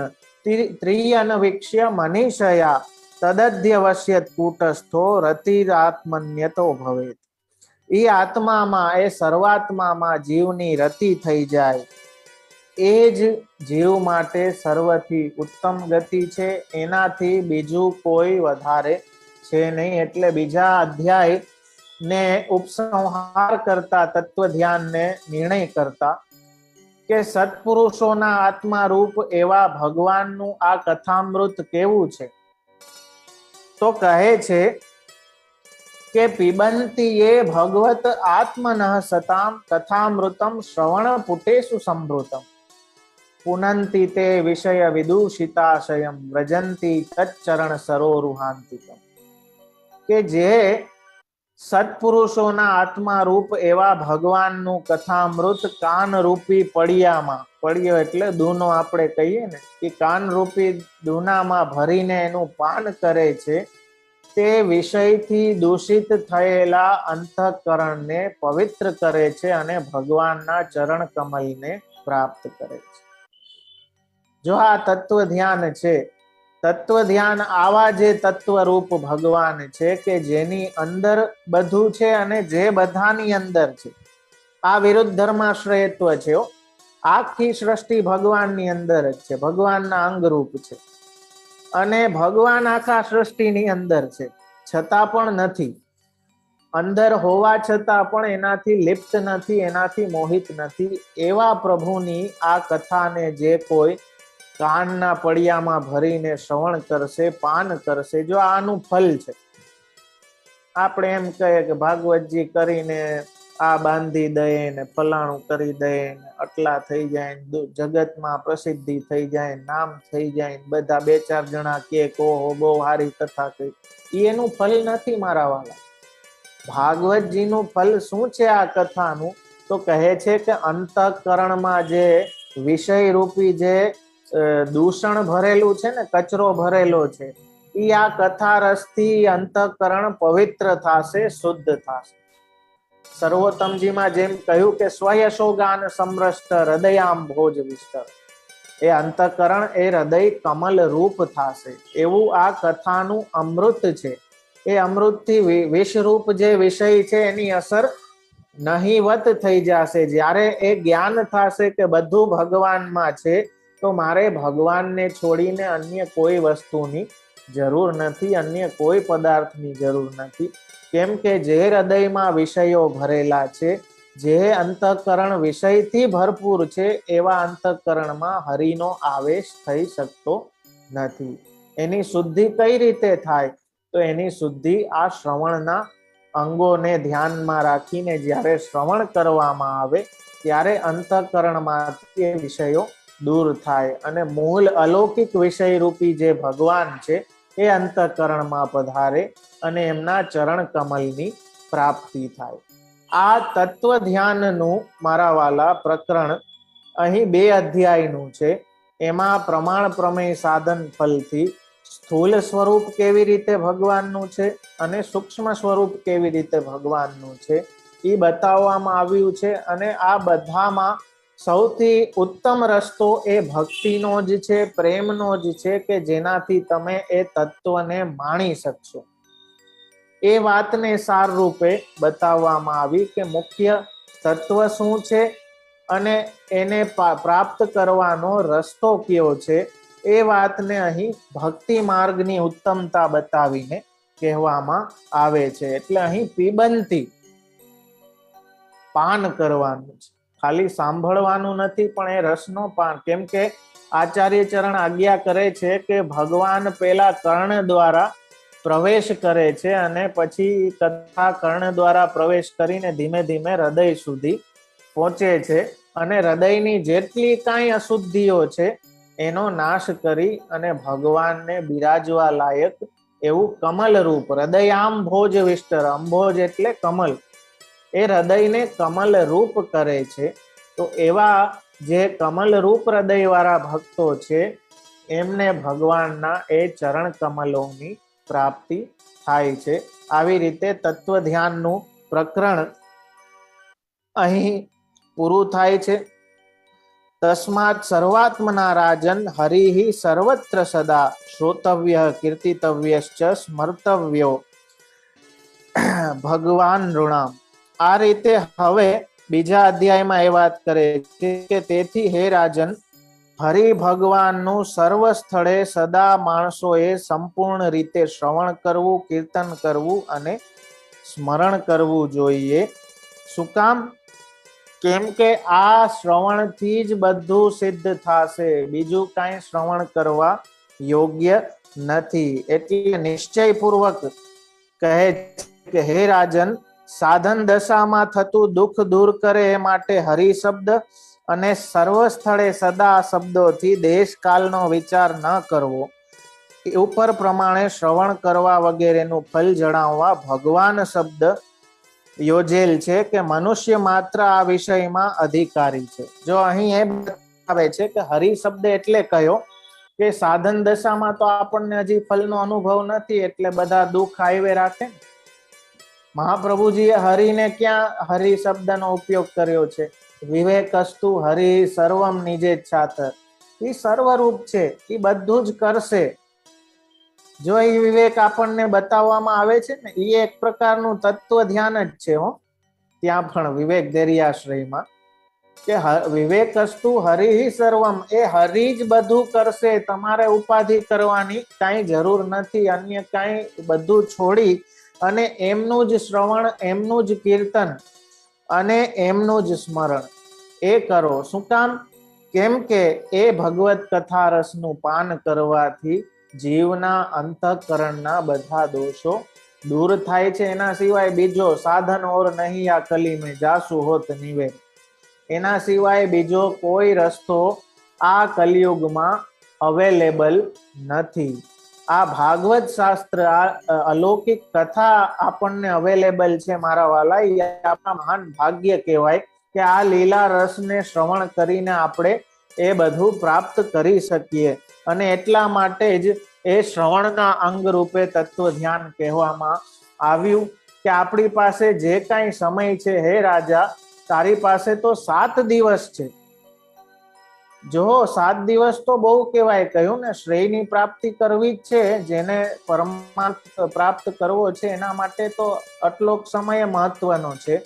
ત્રિયન વિક્ષ્ય મનીષયા તદધ્યવશ્યત કૂટસ્થો રતિરાત્મન્યતો ભવેત. એ આત્મામાં, એ સર્વાત્મામાં જીવની રતિ થઈ જાય. એ જ જીવ માટે સર્વથી ઉત્તમ ગતિ છે. એનાથી બીજું કોઈ વધારે છે નહીં. એટલે બીજા અધ્યાય ને ઉપસંહાર કરતા, તત્વ ધ્યાનને નિર્ણય કરતા કે સત્પુરુષોના આત્મા રૂપ એવા ભગવાનનું આ કથામૃત કેવું છે, તો કહે છે કે પિબંતી એ ભગવત આત્મનઃ સતામ કથામૃતમ શ્રવણ પુટેષુ સંભૃતમ પુનંતિ તે વિષય વિદૂષિતાશયમ વ્રજંતી તચ્ચરણ સરોરુહાંતિકમ. કે જે સત્પુરુષોના આત્મા રૂપ એવા ભગવાનનું કથામૃત કાનરૂપી પડિયામાં, પડિયો એટલે દૂનો આપણે કહીએ ને, એ કાનરૂપી દૂનામાં ભરીને એનું પાન કરે છે, તે વિષયથી દૂષિત થયેલા અંતઃકરણને પવિત્ર કરે છે અને ભગવાનના ચરણ કમલને પ્રાપ્ત કરે છે. જો આ તત્વ ધ્યાન છે, તત્વ ધ્યાન આવા જે તત્વરૂપ ભગવાન છે કે જેની અંદર બધું છે અને જે બધાની અંદર છે. આ વિરુદ્ધ ધર્માશ્રયત્વ છે. આખી સૃષ્ટિ ભગવાનની અંદર જ છે, ભગવાનના અંગરૂપ છે અને ભગવાન આખા સૃષ્ટિની અંદર છે, છતાં પણ નથી. અંદર હોવા છતાં પણ એનાથી લિપ્ત નથી, એનાથી મોહિત નથી. એવા પ્રભુની આ કથાને જે કોઈ કાનના પડિયામાં ભરીને શ્રવણ કરશે, પાન કરશે, જો આનું ફલ છે. આપણે એમ કહીએ કે ભાગવતજી કરીને આ બાંધી દઈએ ને ફલાણું કરી દઈએ ને આટલા થઈ જાય, જગતમાં પ્રસિદ્ધિ થઈ જાય, નામ થઈ જાય, બધા બે ચાર જણા કે ઓહો બહુ સારી કથા કહી. એનું ફલ નથી મારા વાલા. ભાગવતજીનું ફલ શું છે આ કથાનું? તો કહે છે કે અંતઃકરણમાં જે વિષય રૂપી જે દૂષણ ભરેલું છે ને, કચરો ભરેલો છે, એ આ કથા રસથી અંતઃકરણ પવિત્ર થશે, શુદ્ધ થશે. સર્વોત્તમજીમાં જેમ કહ્યું કે સ્વયશોગાન સમરષ્ટ હૃદયામ ભોજ વિસ્તર, એ અંતઃકરણ એ હૃદય કમલ રૂપ થશે. એવું આ કથાનું અમૃત છે. એ અમૃતથી વિષરૂપ જે વિષય છે એની અસર નહીવત થઈ જશે. જ્યારે એ જ્ઞાન થશે કે બધું ભગવાનમાં છે, તો મારે ભગવાનને છોડીને અન્ય કોઈ વસ્તુની જરૂર નથી, અન્ય કોઈ પદાર્થની જરૂર નથી. કેમ કે જે હૃદયમાં વિષયો ભરેલા છે, જે અંતઃકરણ વિષયથી ભરપૂર છે, એવા અંતઃકરણમાં હરિનો આવેશ થઈ શકતો નથી. એની શુદ્ધિ કઈ રીતે થાય? તો એની શુદ્ધિ આ શ્રવણના અંગોને ધ્યાનમાં રાખીને જ્યારે શ્રવણ કરવામાં આવે ત્યારે અંતઃકરણમાંથી એ વિષયો દૂર થાય અને મૂળ અલૌકિક વિષય રૂપી જે ભગવાન છે એ અંતઃકરણમાં પધારે અને એમના ચરણ કમલની પ્રાપ્તિ થાય. આ તત્વ ધ્યાનનું મારા વાલા પ્રકરણ અહીં 2 અધ્યાયનું છે. એમાં પ્રમાણ પ્રમેય સાધન ફલથી સ્થૂલ સ્વરૂપ કેવી રીતે ભગવાનનું છે અને સૂક્ષ્મ સ્વરૂપ કેવી રીતે ભગવાનનું છે એ બતાવવામાં આવ્યું છે. અને આ બધામાં સૌથી ઉત્તમ રસ્તો એ ભક્તિનો જ છે, પ્રેમનો જ છે કે જેનાથી તમે એ તત્વને માણી શકશો. એ વાતને સાર રૂપે બતાવવામાં આવી કે મુખ્ય તત્વ શું છે અને એને પ્રાપ્ત કરવાનો રસ્તો કયો છે. એ વાતને અહીં ભક્તિ માર્ગની ઉત્તમતા બતાવીને કહેવામાં આવે છે. એટલે અહીં પીબંતી પાન કરવાનું છે, ખાલી સાંભળવાનું નથી, પણ એ રસનો પાન. કેમ કે આચાર્ય ચરણ આજ્ઞા કરે છે કે ભગવાન પેલા કર્ણ દ્વારા પ્રવેશ કરે છે અને પછી કથા કર્ણ દ્વારા પ્રવેશ કરીને ધીમે ધીમે હૃદય સુધી પહોંચે છે અને હૃદયની જેટલી કાંઈ અશુદ્ધિઓ છે એનો નાશ કરી અને ભગવાનને બિરાજવા લાયક એવું કમલ રૂપ હૃદયામ ભોજ વિસ્તર, અંભોજ એટલે કમલ, એ હૃદયને કમલ રૂપ કરે છે. તો એવા જે કમલ રૂપ હૃદય વાળા ભક્તો છે એમને ભગવાનના એ ચરણ કમલોની પ્રાપ્તિ થાય છે. આવી રીતે તત્વ ધ્યાનનું પ્રકરણ અહીં પૂરું થાય છે. તસ્માત સર્વાત્મના રાજન હરિહિ સર્વત્ર સદા શ્રોતવ્ય કીર્તિતવ્યશ્ચ સ્મર્તવ્યો ભગવાન ઋણામ. આ રીતે હવે બીજા અધ્યાયમાં એ વાત કરે છે કે તેથી હે રાજન, હરિ ભગવાનનું સર્વ સ્થળે સદા માણસોએ સંપૂર્ણ રીતે શ્રવણ કરવું, કીર્તન કરવું અને સ્મરણ કરવું જોઈએ. શું કામ? કેમ કે આ શ્રવણથી જ બધું સિદ્ધ થશે, બીજું કાંઈ શ્રવણ કરવા યોગ્ય નથી. એટલે નિશ્ચયપૂર્વક કહે કે હે રાજન, સાધન દશામાં થતું દુઃખ દૂર કરે એ માટે હરિ શબ્દ અને સર્વ સ્થળે સદા શબ્દોથી દેશકાલનો વિચાર ન કરવો, ઉપર પ્રમાણે શ્રવણ કરવા વગેરેનું ફલ જણાવવા ભગવાન શબ્દ યોજેલ છે કે મનુષ્ય માત્ર આ વિષયમાં અધિકારી છે. જો અહીં એ બતાવે છે કે હરિ શબ્દ એટલે કયો? કે સાધન દશામાં તો આપણને હજી ફલનો અનુભવ નથી, એટલે બધા દુઃખ આવ્યા રાખે. મહાપ્રભુજીએ હરિને ક્યાં હરિ શબ્દનો ઉપયોગ કર્યો છે? વિવેકસ્તુ હરિ સર્વમ નિજેચ્છાતર. એ સર્વરૂપ છે, એ બધું જ કરશે. જો એ વિવેક આપણને બતાવવામાં આવે છે ને, એ એક પ્રકારનું તત્વ ધ્યાન જ છે. ત્યાં પણ વિવેક દેરિયાશ્રયમાં કે વિવેકસ્તુ હરિ સર્વમ, એ હરિ જ બધું કરશે. તમારે ઉપાધિ કરવાની કાંઈ જરૂર નથી. અન્ય કાંઈ, બધું છોડી અને એમનું જ શ્રવણ, એમનું જ કીર્તન અને એમનું જ સ્મરણ એ કરો. શું કામ? કેમ કે એ ભગવત કથા રસનું પાન કરવાથી જીવના અંતઃકરણના બધા દોષો દૂર થાય છે. એના સિવાય બીજો સાધન ઓર નહીં આ કલી મેં જાસુ હોત નિવેદ. એના સિવાય બીજો કોઈ રસ્તો આ કલિયુગમાં અવેલેબલ નથી. આ ભાગવત શાસ્ત્ર, આ અલૌકિક કથા આપણને અવેલેબલ છે મારા વાલા. એ આપણા મહાન ભાગ્ય કહેવાય કે આ લીલા રસને શ્રવણ કરીને આપણે એ બધું પ્રાપ્ત કરી શકીએ. અને એટલા માટે જ એ શ્રવણના અંગ રૂપે તત્વ ધ્યાન કહેવામાં આવ્યું કે આપણી પાસે જે કાંઈ સમય છે, હે રાજા, તારી પાસે તો 7 દિવસ છે. જો 7 દિવસ તો બહુ કહેવાય. કહ્યું ને, શ્રેયની પ્રાપ્તિ કરવી જ છે, જેને પરમાર્થ પ્રાપ્ત કરવો છે એના માટે તો આટલો સમય મહત્વનો છે.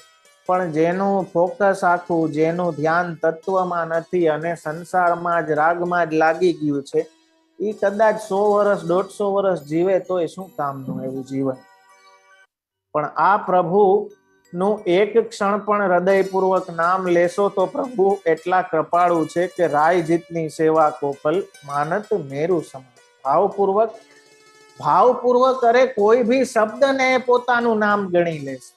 પણ જેનું ફોકસ આખું, જેનું ધ્યાન તત્વમાં નથી અને સંસારમાં જ, રાગમાં જ લાગી ગયું છે, એ કદાચ 100 વર્ષ 150 વર્ષ જીવે તો એ શું કામનું એવું જીવન. પણ આ પ્રભુ નું એક ક્ષણ પણ હૃદયપૂર્વક નામ લેશો તો પ્રભુ એટલા કૃપાળુ છે કે રાય જીતની સેવા કોપલ માનત મેરુ સમાન. ભાવપૂર્વક અરે કોઈ ભી શબ્દને પોતાનું નામ ગણી લેશે.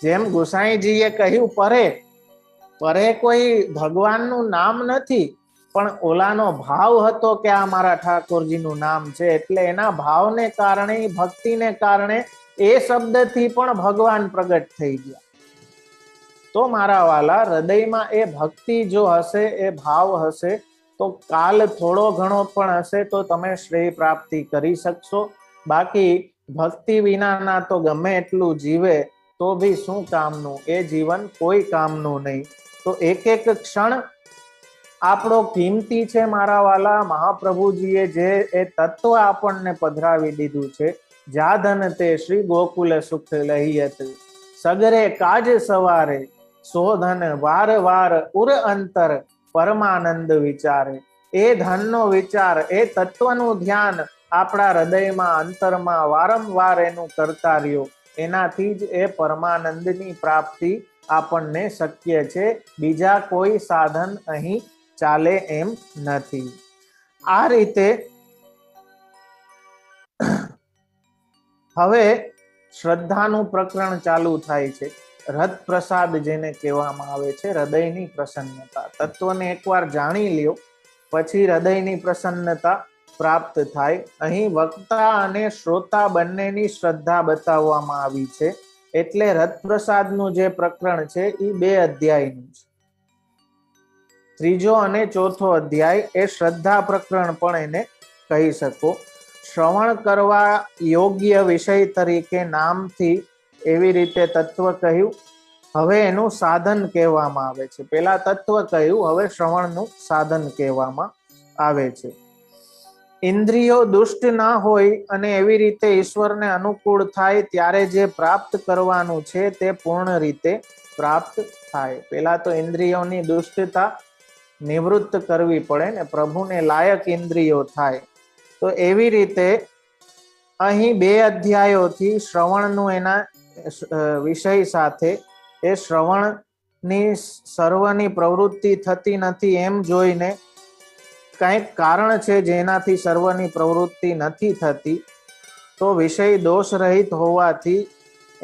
જેમ ગુસાઈજીએ કહ્યું, પરે કોઈ ભગવાનનું નામ નથી, પણ ઓલાનો ભાવ હતો કે આ મારા ઠાકોરજીનું નામ છે, એટલે એના ભાવને કારણે, ભક્તિને કારણે એ શબ્દથી પણ ભગવાન પ્રગટ થઈ ગયા. તો મારા વાલા, હૃદયમાં એ ભક્તિ જો હશે, એ ભાવ હશે, તો કાલ થોડો ઘણો પણ હશે તો તમે શ્રેય પ્રાપ્તિ કરી શકશો. બાકી ભક્તિ વિનાના તો ગમે એટલું જીવે તો ભી શું કામનું? એ જીવન કોઈ કામનું નહીં. તો એક એક ક્ષણ આપણો કિંમતી છે મારા વાલા. મહાપ્રભુજીએ જે એ તત્વ આપણને પધરાવી દીધું છે, જાધન તે શ્રી ગોકુલ સુખ લહિયત, સગરે કાજ સવારે, શોધન વાર વાર ઉર અંતર, પરમાનંદ વિચારે. એ ધનનો વિચાર, એ તત્વનું ધ્યાન આપણા હૃદયમાં, અંતરમાં વારંવાર એનું કરતા રહ્યો, એનાથી જ એ પરમાનંદની પ્રાપ્તિ આપણને શક્ય છે. બીજા કોઈ સાધન અહીં ચાલે એમ નથી. આ રીતે હવે શ્રદ્ધાનું પ્રકરણ ચાલુ થાય છે. રથ પ્રસાદ જેને કહેવામાં આવે છે, હૃદયની પ્રસન્નતા. તત્વને એકવાર જાણી લ્યો પછી હૃદયની પ્રસન્નતા પ્રાપ્ત થાય. અહીં વક્તા અને શ્રોતા બંનેની શ્રદ્ધા બતાવવામાં આવી છે. એટલે રથ પ્રસાદનું જે પ્રકરણ છે એ 2 અધ્યાયનું છે. 3જો અને 4થો અધ્યાય એ શ્રદ્ધા પ્રકરણ પણ એને કહી શકો. શ્રવણ કરવા યોગ્ય વિષય તરીકે નામથી એવી રીતે તત્વ કહ્યું. હવે એનું સાધન કહેવામાં આવે છે. પેલા તત્વ કહ્યું, હવે શ્રવણનું સાધન કહેવામાં આવે છે. ઇન્દ્રિયો દુષ્ટ ના હોય અને એવી રીતે ઈશ્વરને અનુકૂળ થાય ત્યારે જે પ્રાપ્ત કરવાનું છે તે પૂર્ણ રીતે પ્રાપ્ત થાય. પેલા તો ઇન્દ્રિયોની દુષ્ટતા નિવૃત્ત કરવી પડે ને, પ્રભુને લાયક ઇન્દ્રિયો થાય. તો એવી રીતે અહીં 2 અધ્યાયોથી શ્રવણનું એના વિષય સાથે એ શ્રવણની સર્વની પ્રવૃત્તિ થતી નથી એમ જોઈને કંઈક કારણ છે જેનાથી સર્વની પ્રવૃત્તિ નથી થતી, તો વિષય દોષ રહિત હોવાથી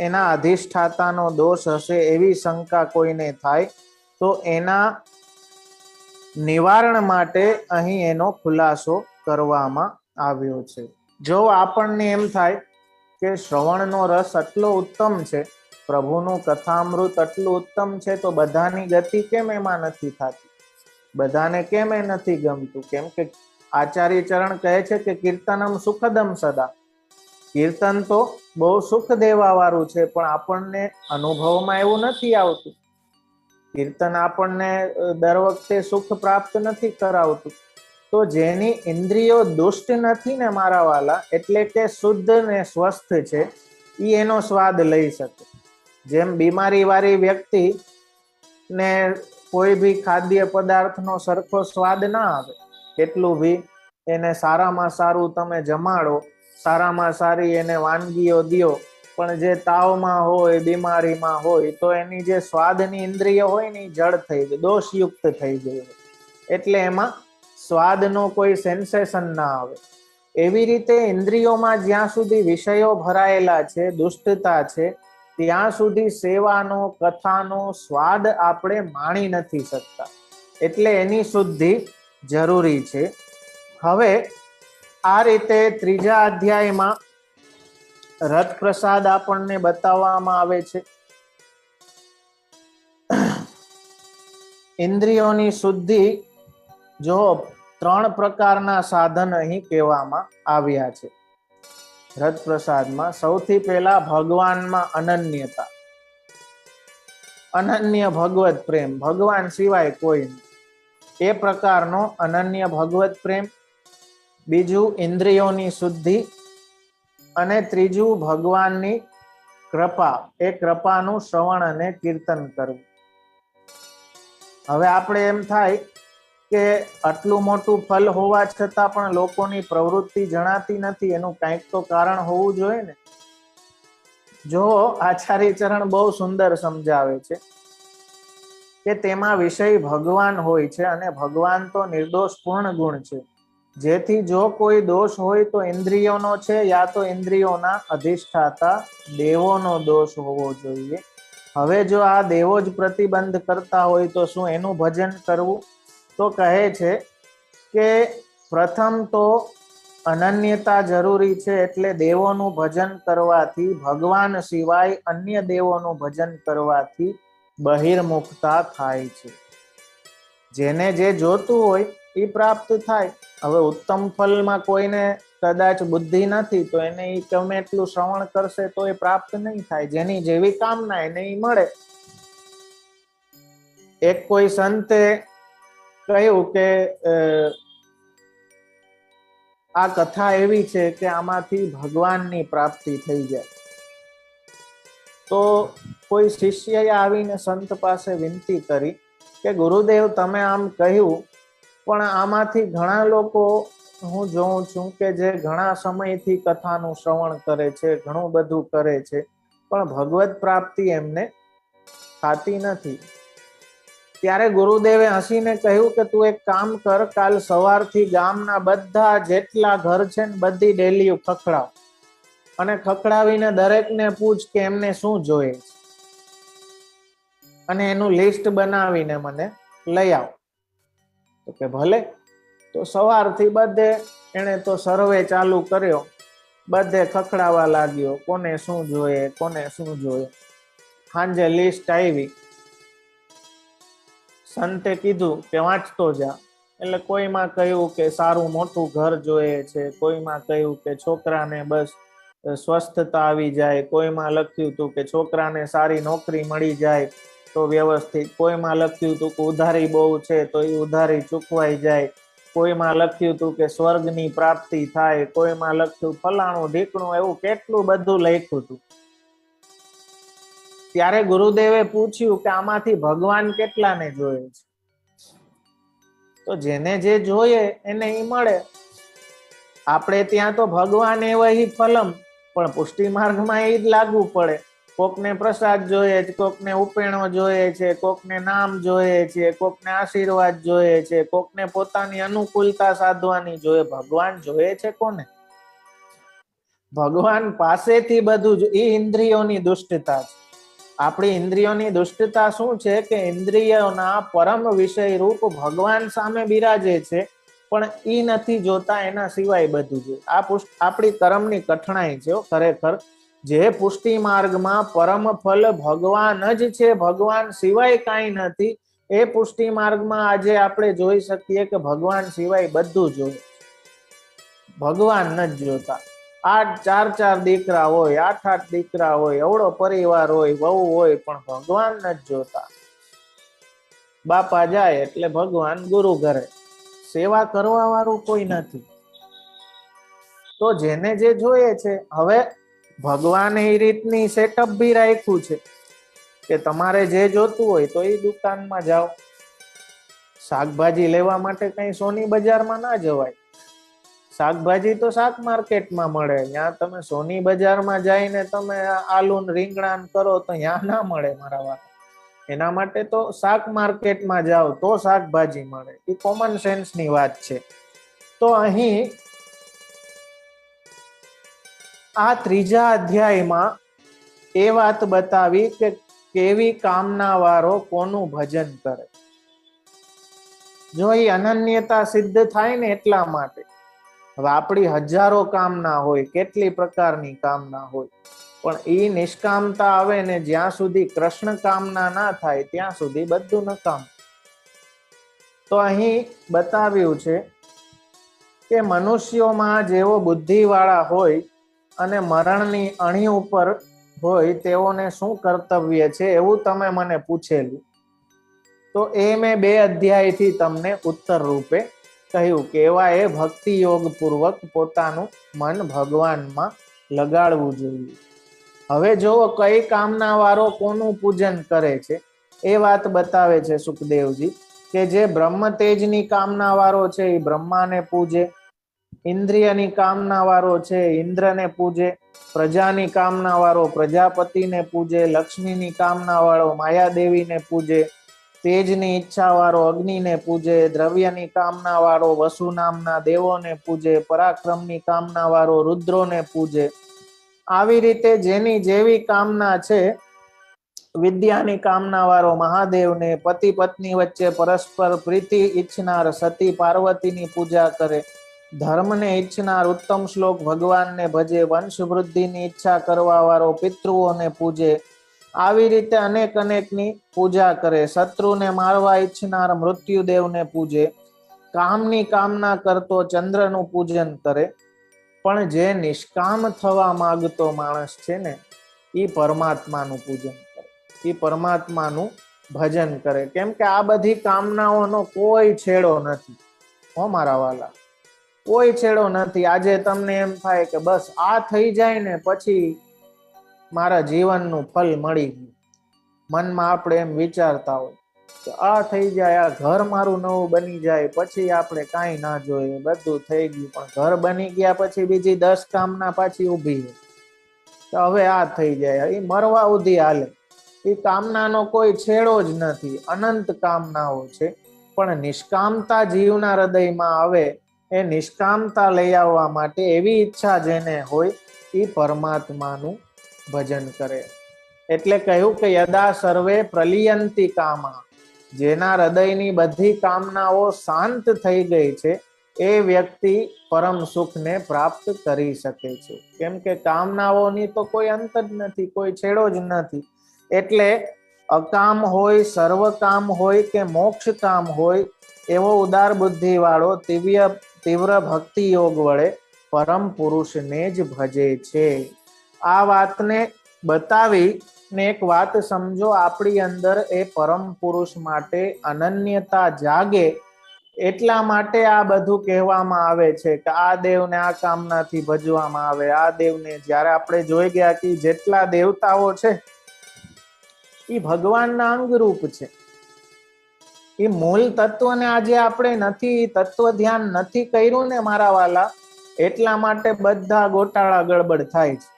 એના અધિષ્ઠાતાનો દોષ હશે એવી શંકા કોઈને થાય તો એના નિવારણ માટે અહીં એનો ખુલાસો કરવામાં આવ્યો છે. જો આપણને એમ થાય કે શ્રવણનો રસ આટલો ઉત્તમ છે, પ્રભુનું કથામૃત આટલું ઉત્તમ છે, તો બધાની ગતિ કેમ એમાં નથી થતી? બધાને કેમ એ નથી ગમતું? કેમ કે આચાર્ય ચરણ કહે છે કે કીર્તનમ સુખદમ સદા. કીર્તન તો બહુ સુખ દેવા વાળું છે, પણ આપણને અનુભવમાં એવું નથી આવતું. કીર્તન આપણને દર વખતે સુખ પ્રાપ્ત નથી કરાવતું. તો જેની ઇન્દ્રિયો દુષ્ટ નથી ને મારા વાલા, એટલે કે શુદ્ધ ને સ્વસ્થ છે, ઈ એનો સ્વાદ લઈ શકે. જેમ બીમારી વાળી વ્યક્તિ ને કોઈ બી ખાદ્ય પદાર્થનો સરખો સ્વાદ ના આવે, કેટલું બી એને સારામાં સારું તમે જમાડો, સારામાં સારી એને વાનગીઓ દ્યો, પણ જે તાવમાં હોય, બીમારીમાં હોય, તો એની જે સ્વાદની ઇન્દ્રિય હોય ને એ જડ થઈ ગઈ, દોષયુક્ત થઈ ગઈ હોય, એટલે એમાં સ્વાદનો કોઈ સેન્સેશન ના આવે. એવી રીતે ઇન્દ્રિયોમાં જ્યાં સુધી વિષયો ભરાયેલા છે, દુષ્ટતા છે, ત્યાં સુધી સેવાનો, કથાનો સ્વાદ આપણે માણી નથી શકતા. એટલે એની શુદ્ધિ જરૂરી છે. હવે આ રીતે ત્રીજા અધ્યાયમાં રથ પ્રસાદ આપણને બતાવવામાં આવે છે. ઇન્દ્રિયોની શુદ્ધિ, જો 3 પ્રકારના સાધન અહીં કહેવામાં આવ્યા છે રથ પ્રસાદમાં. સૌથી પહેલા ભગવાનમાં અનન્યતા, અનન્ય ભગવત પ્રેમ, ભગવાન સિવાય કોઈ નહીં, એ પ્રકારનો અનન્ય ભગવત પ્રેમ. બીજું ઇન્દ્રિયોની શુદ્ધિ, અને ત્રીજું ભગવાનની કૃપા, એ કૃપાનું શ્રવણ અને કીર્તન કરવું. હવે આપણે એમ થાય કે આટલું મોટું ફલ હોવા છતાં પણ લોકોની પ્રવૃત્તિ જણાતી નથી, એનું કંઈક તો કારણ હોવું જોઈએ ને. જો આચાર્ય ચરણ બહુ સુંદર સમજાવે છે કે તેમાં વિષય ભગવાન હોય છે, અને ભગવાન તો નિર્દોષ પૂર્ણ ગુણ છે, જેથી જો કોઈ દોષ હોય તો ઇન્દ્રિયોનો છે, યા તો ઇન્દ્રિયોના અધિષ્ઠાતા દેવોનો દોષ હોવો જોઈએ. હવે જો આ દેવો જ પ્રતિબંધ કરતા હોય તો શું એનું ભજન કરવું? તો કહે છે કે પ્રથમ તો અનન્યતા જરૂરી છે, એટલે દેવોનું ભજન કરવાથી, ભગવાન સિવાય અન્ય દેવોનું ભજન કરવાથી બહિર્મુખતા થાય છે. જેને જે જોતું હોય એ પ્રાપ્ત થાય. હવે ઉત્તમ ફલમાં કોઈને કદાચ બુદ્ધિ નથી, તો એને એ ગમે એટલું શ્રવણ કરશે તો એ પ્રાપ્ત નહીં થાય. જેની જેવી કામના એને એ મળે. એક કોઈ સંતે કહ્યું કે આ કથા એવી છે કે આમાંથી ભગવાનની પ્રાપ્તિ થઈ જાય. તો કોઈ શિષ્યએ આવીને સંત પાસે વિનંતી કરી કે ગુરુદેવ, તમે આમ કહ્યું, પણ આમાંથી ઘણા લોકો હું જોઉં છું કે જે ઘણા સમયથી કથાનું શ્રવણ કરે છે, ઘણું બધું કરે છે, પણ ભગવત પ્રાપ્તિ એમને થતી નથી. ત્યારે ગુરુદેવે હસીને કહ્યું કે તું એક કામ કર, કાલ સવારથી ગામના બધા જેટલા ઘર છે ને બધી ડેલીઓ ખખડાવ, અને ખખડાવીને દરેકને પૂછ કે એમને શું જોઈએ છે, અને એનું લિસ્ટ બનાવીને મને લઈ આવ. તો કે ભલે. તો સવારથી બધે એને તો સર્વે ચાલુ કર્યો, બધે ખખડાવા લાગ્યો, કોને શું જોઈએ, કોને શું જોઈએ. સાંજે લિસ્ટ આવી, સંતે કીધું કે વાંચતો જા. એટલે કોઈમાં કહ્યું કે સારું મોટું ઘર જોઈએ છે, કોઈમાં કહ્યું કે છોકરાને બસ સ્વસ્થતા આવી જાય, કોઈમાં લખ્યું હતું કે છોકરાને સારી નોકરી મળી જાય તો વ્યવસ્થિત, કોઈમાં લખ્યું હતું કે ઉધારી બહુ છે તો એ ઉધારી ચૂકવાઈ જાય, કોઈમાં લખ્યું હતું કે સ્વર્ગની પ્રાપ્તિ થાય, કોઈમાં લખ્યું ફલાણું ઢીકણું, એવું કેટલું બધું લખ્યું હતું. ત્યારે ગુરુદેવે પૂછ્યું કે આમાંથી ભગવાન કેટલાને જોઈએ છે? તો જેને જે જોઈએ એને ઈ મળે. આપણે ત્યાં તો ભગવાન એવા હિ ફલમ, પણ પુષ્ટિ માર્ગમાં એ જ લાગુ પડે. કોકને પ્રસાદ જોઈએ છે, કોકને ઉપેણો જોઈએ છે, કોકને નામ જોઈએ છે, કોકને આશીર્વાદ જોઈએ છે, કોકને પોતાની અનુકૂળતા સાધવાની જોઈએ. ભગવાન જોઈએ છે કોને? ભગવાન પાસેથી બધું જ. એ ઇન્દ્રિયોની દુષ્ટતા છે. આપણી ઇન્દ્રિયોની દુષ્ટતા શું છે કે ઇન્દ્રિયોના પરમ વિષય રૂપ ભગવાન સામે બિરાજે છે, પણ ઈ નથી જોતા, એના સિવાય બધું છે. આ આપણી કર્મની કઠણાઈ છે ખરેખર. જે પુષ્ટિ માર્ગમાં પરમ ફલ ભગવાન જ છે, ભગવાન સિવાય કાંઈ નથી, એ પુષ્ટિ માર્ગમાં આજે આપણે જોઈ શકીએ કે ભગવાન સિવાય બધું જોઈએ, ભગવાન નથી જોતા. 4 દીકરા હોય, 8 દીકરા હોય, એવડો પરિવાર હોય, વહુ હોય, પણ ભગવાન નથી જોતા. બાપા જાય એટલે ભગવાન ગુરુ ઘરે, સેવા કરવા વાળું કોઈ નથી. તો જેને જે જોઈએ છે, હવે ભગવાને એ રીતની સેટઅપ બી રાખ્યું છે કે તમારે જે જોતું હોય તો એ દુકાનમાં જાઓ. શાકભાજી લેવા માટે કઈ સોની બજારમાં ના જવાય, શાકભાજી તો શાક માર્કેટમાં મળે. ત્યાં તમે સોની બજારમાં જઈને તમે આલુ રીંગણા કરો તો ત્યાં ના મળે મારા વાત. એના માટે તો શાક માર્કેટમાં જાઓ તો શાકભાજી મળે. એ કોમન સેન્સ ની વાત છે. તો અહીં આ 3જા અધ્યાયમાં એ વાત બતાવી કે કેવી કામના વાળો કોનું ભજન કરે. જો એ અનન્યતા સિદ્ધ થાય ને એટલા માટે. હવે આપણી હજારો કામના હોય, કેટલી પ્રકારની કામના હોય, પણ એ નિષ્કામતા આવે ને જ્યાં સુધી કૃષ્ણ કામના ના થાય ત્યાં સુધી બધું નકામ. તો અહીં બતાવ્યું છે કે મનુષ્યોમાં જેવો બુદ્ધિવાળા હોય અને મરણની અણી ઉપર હોય તેઓને શું કર્તવ્ય છે એવું તમે મને પૂછેલું. તો એ મેં 2 અધ્યાયથી તમને ઉત્તર રૂપે કહ્યું કે એવા એ ભક્તિ યોગ પૂર્વક પોતાનું મન ભગવાનમાં લગાડવું જોઈએ. હવે જો કઈ કામના વાળો કોનું પૂજન કરે છે એ વાત બતાવે છે સુખદેવજી કે જે બ્રહ્મ તેજની કામના વાળો છે એ બ્રહ્માને પૂજે, ઇન્દ્રિયની કામના વાળો છે ઇન્દ્રને પૂજે, પ્રજાની કામના વાળો પ્રજાપતિને પૂજે, લક્ષ્મીની કામના વાળો માયાદેવીને પૂજે, તેજની ઈચ્છા વાળો અગ્નિને પૂજે, દ્રવ્યની કામના વાળો વસુ નામના દેવોને પૂજે, પરાક્રમની કામના વાળો રુદ્રોને પૂજે. આવી રીતે જેની જેવી કામના છે, વિદ્યાની કામના વાળો મહાદેવને, પતિ પત્ની વચ્ચે પરસ્પર પ્રીતિ ઈચ્છનાર સતી પાર્વતીની પૂજા કરે, ધર્મને ઈચ્છનાર ઉત્તમ શ્લોક ભગવાનને ભજે, વંશ વૃદ્ધિની ઈચ્છા કરવા વાળો પિતૃઓને પૂજે. આવી રીતે અનેકની પૂજા કરે. શત્રુને મારવા ઈચ્છનાર મૃત્યુદેવને પૂજે. કામની કામના કરતો ચંદ્રનું પૂજન કરે. પણ જે નિષ્કામ થવા માંગતો માણસ છે ને એ પરમાત્માનું પૂજન કરે, એ પરમાત્માનું ભજન કરે. કેમ કે આ બધી કામનાઓનો કોઈ છેડો નથી હો મારા વાલા, કોઈ છેડો નથી. આજે તમને એમ થાય કે બસ આ થઈ જાય ને પછી મારા જીવનનું ફલ મળી ગયું. મનમાં આપણે એમ વિચારતા હોય કે આ થઈ જાય, આ ઘર મારું નવું બની જાય પછી આપણે કાંઈ ના જોઈએ, બધું થઈ ગયું. પણ ઘર બની ગયા પછી બીજી 10 કામના પાછી ઊભી છે તો હવે આ થઈ જાય, એ મરવા સુધી હાલે. એ કામનાનો કોઈ છેડો જ નથી, અનંત કામનાઓ છે. પણ નિષ્કામતા જીવના હૃદયમાં આવે, એ નિષ્કામતા લઈ આવવા માટે એવી ઈચ્છા જેને હોય એ પરમાત્માનું ભજન કરે. એટલે કહ્યું કે યદા સર્વે પ્રલિયંતી કામા, જેના હૃદયની બધી કામનાઓ શાંત થઈ ગઈ છે એ વ્યક્તિ પરમ સુખને પ્રાપ્ત કરી શકે છે. કેમ કે કામનાઓની તો કોઈ અંત જ નથી, કોઈ છેડો જ નથી. એટલે અકામ હોય, સર્વ કામ હોય કે મોક્ષ કામ હોય, એવો ઉદાર બુદ્ધિ વાળો તીવ્ર ભક્તિ યોગ વડે પરમ પુરુષને જ ભજે છે. આ વાતને બતાવી ને એક વાત સમજો, આપણી અંદર એ પરમ પુરુષ માટે અનન્યતા જાગે એટલા માટે આ બધું કહેવામાં આવે છે કે આ દેવને આ કામનાથી ભજવામાં આવે, આ દેવને. જ્યારે આપણે જોઈ ગયા કે જેટલા દેવતાઓ છે એ ભગવાનના અંગરૂપ છે. એ મૂળ તત્વને આજે આપણે નથી તત્વ ધ્યાન નથી કર્યું ને મારા વાલા, એટલા માટે બધા ગોટાળા ગડબડ થાય છે.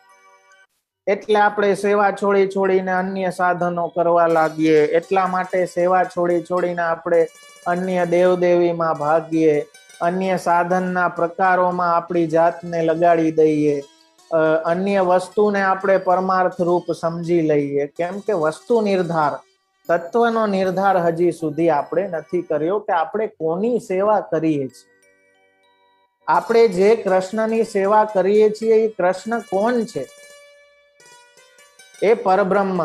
એટલે આપણે સેવા છોડીને અન્ય સાધનો કરવા લાગીએ, એટલા માટે સેવા છોડીને આપણે અન્ય દેવદેવીમાં ભાગીએ, અન્ય સાધનના પ્રકારોમાં આપણી જાતને લગાડી દઈએ, અન્ય વસ્તુને આપણે પરમાર્થ રૂપ સમજી લઈએ. કેમ કે વસ્તુ નિર્ધાર, તત્વનો નિર્ધાર હજી સુધી આપણે નથી કર્યો કે આપણે કોની સેવા કરીએ છીએ. આપણે જે કૃષ્ણની સેવા કરીએ છીએ એ કૃષ્ણ કોણ છે? એ પરબ્રહ્મ,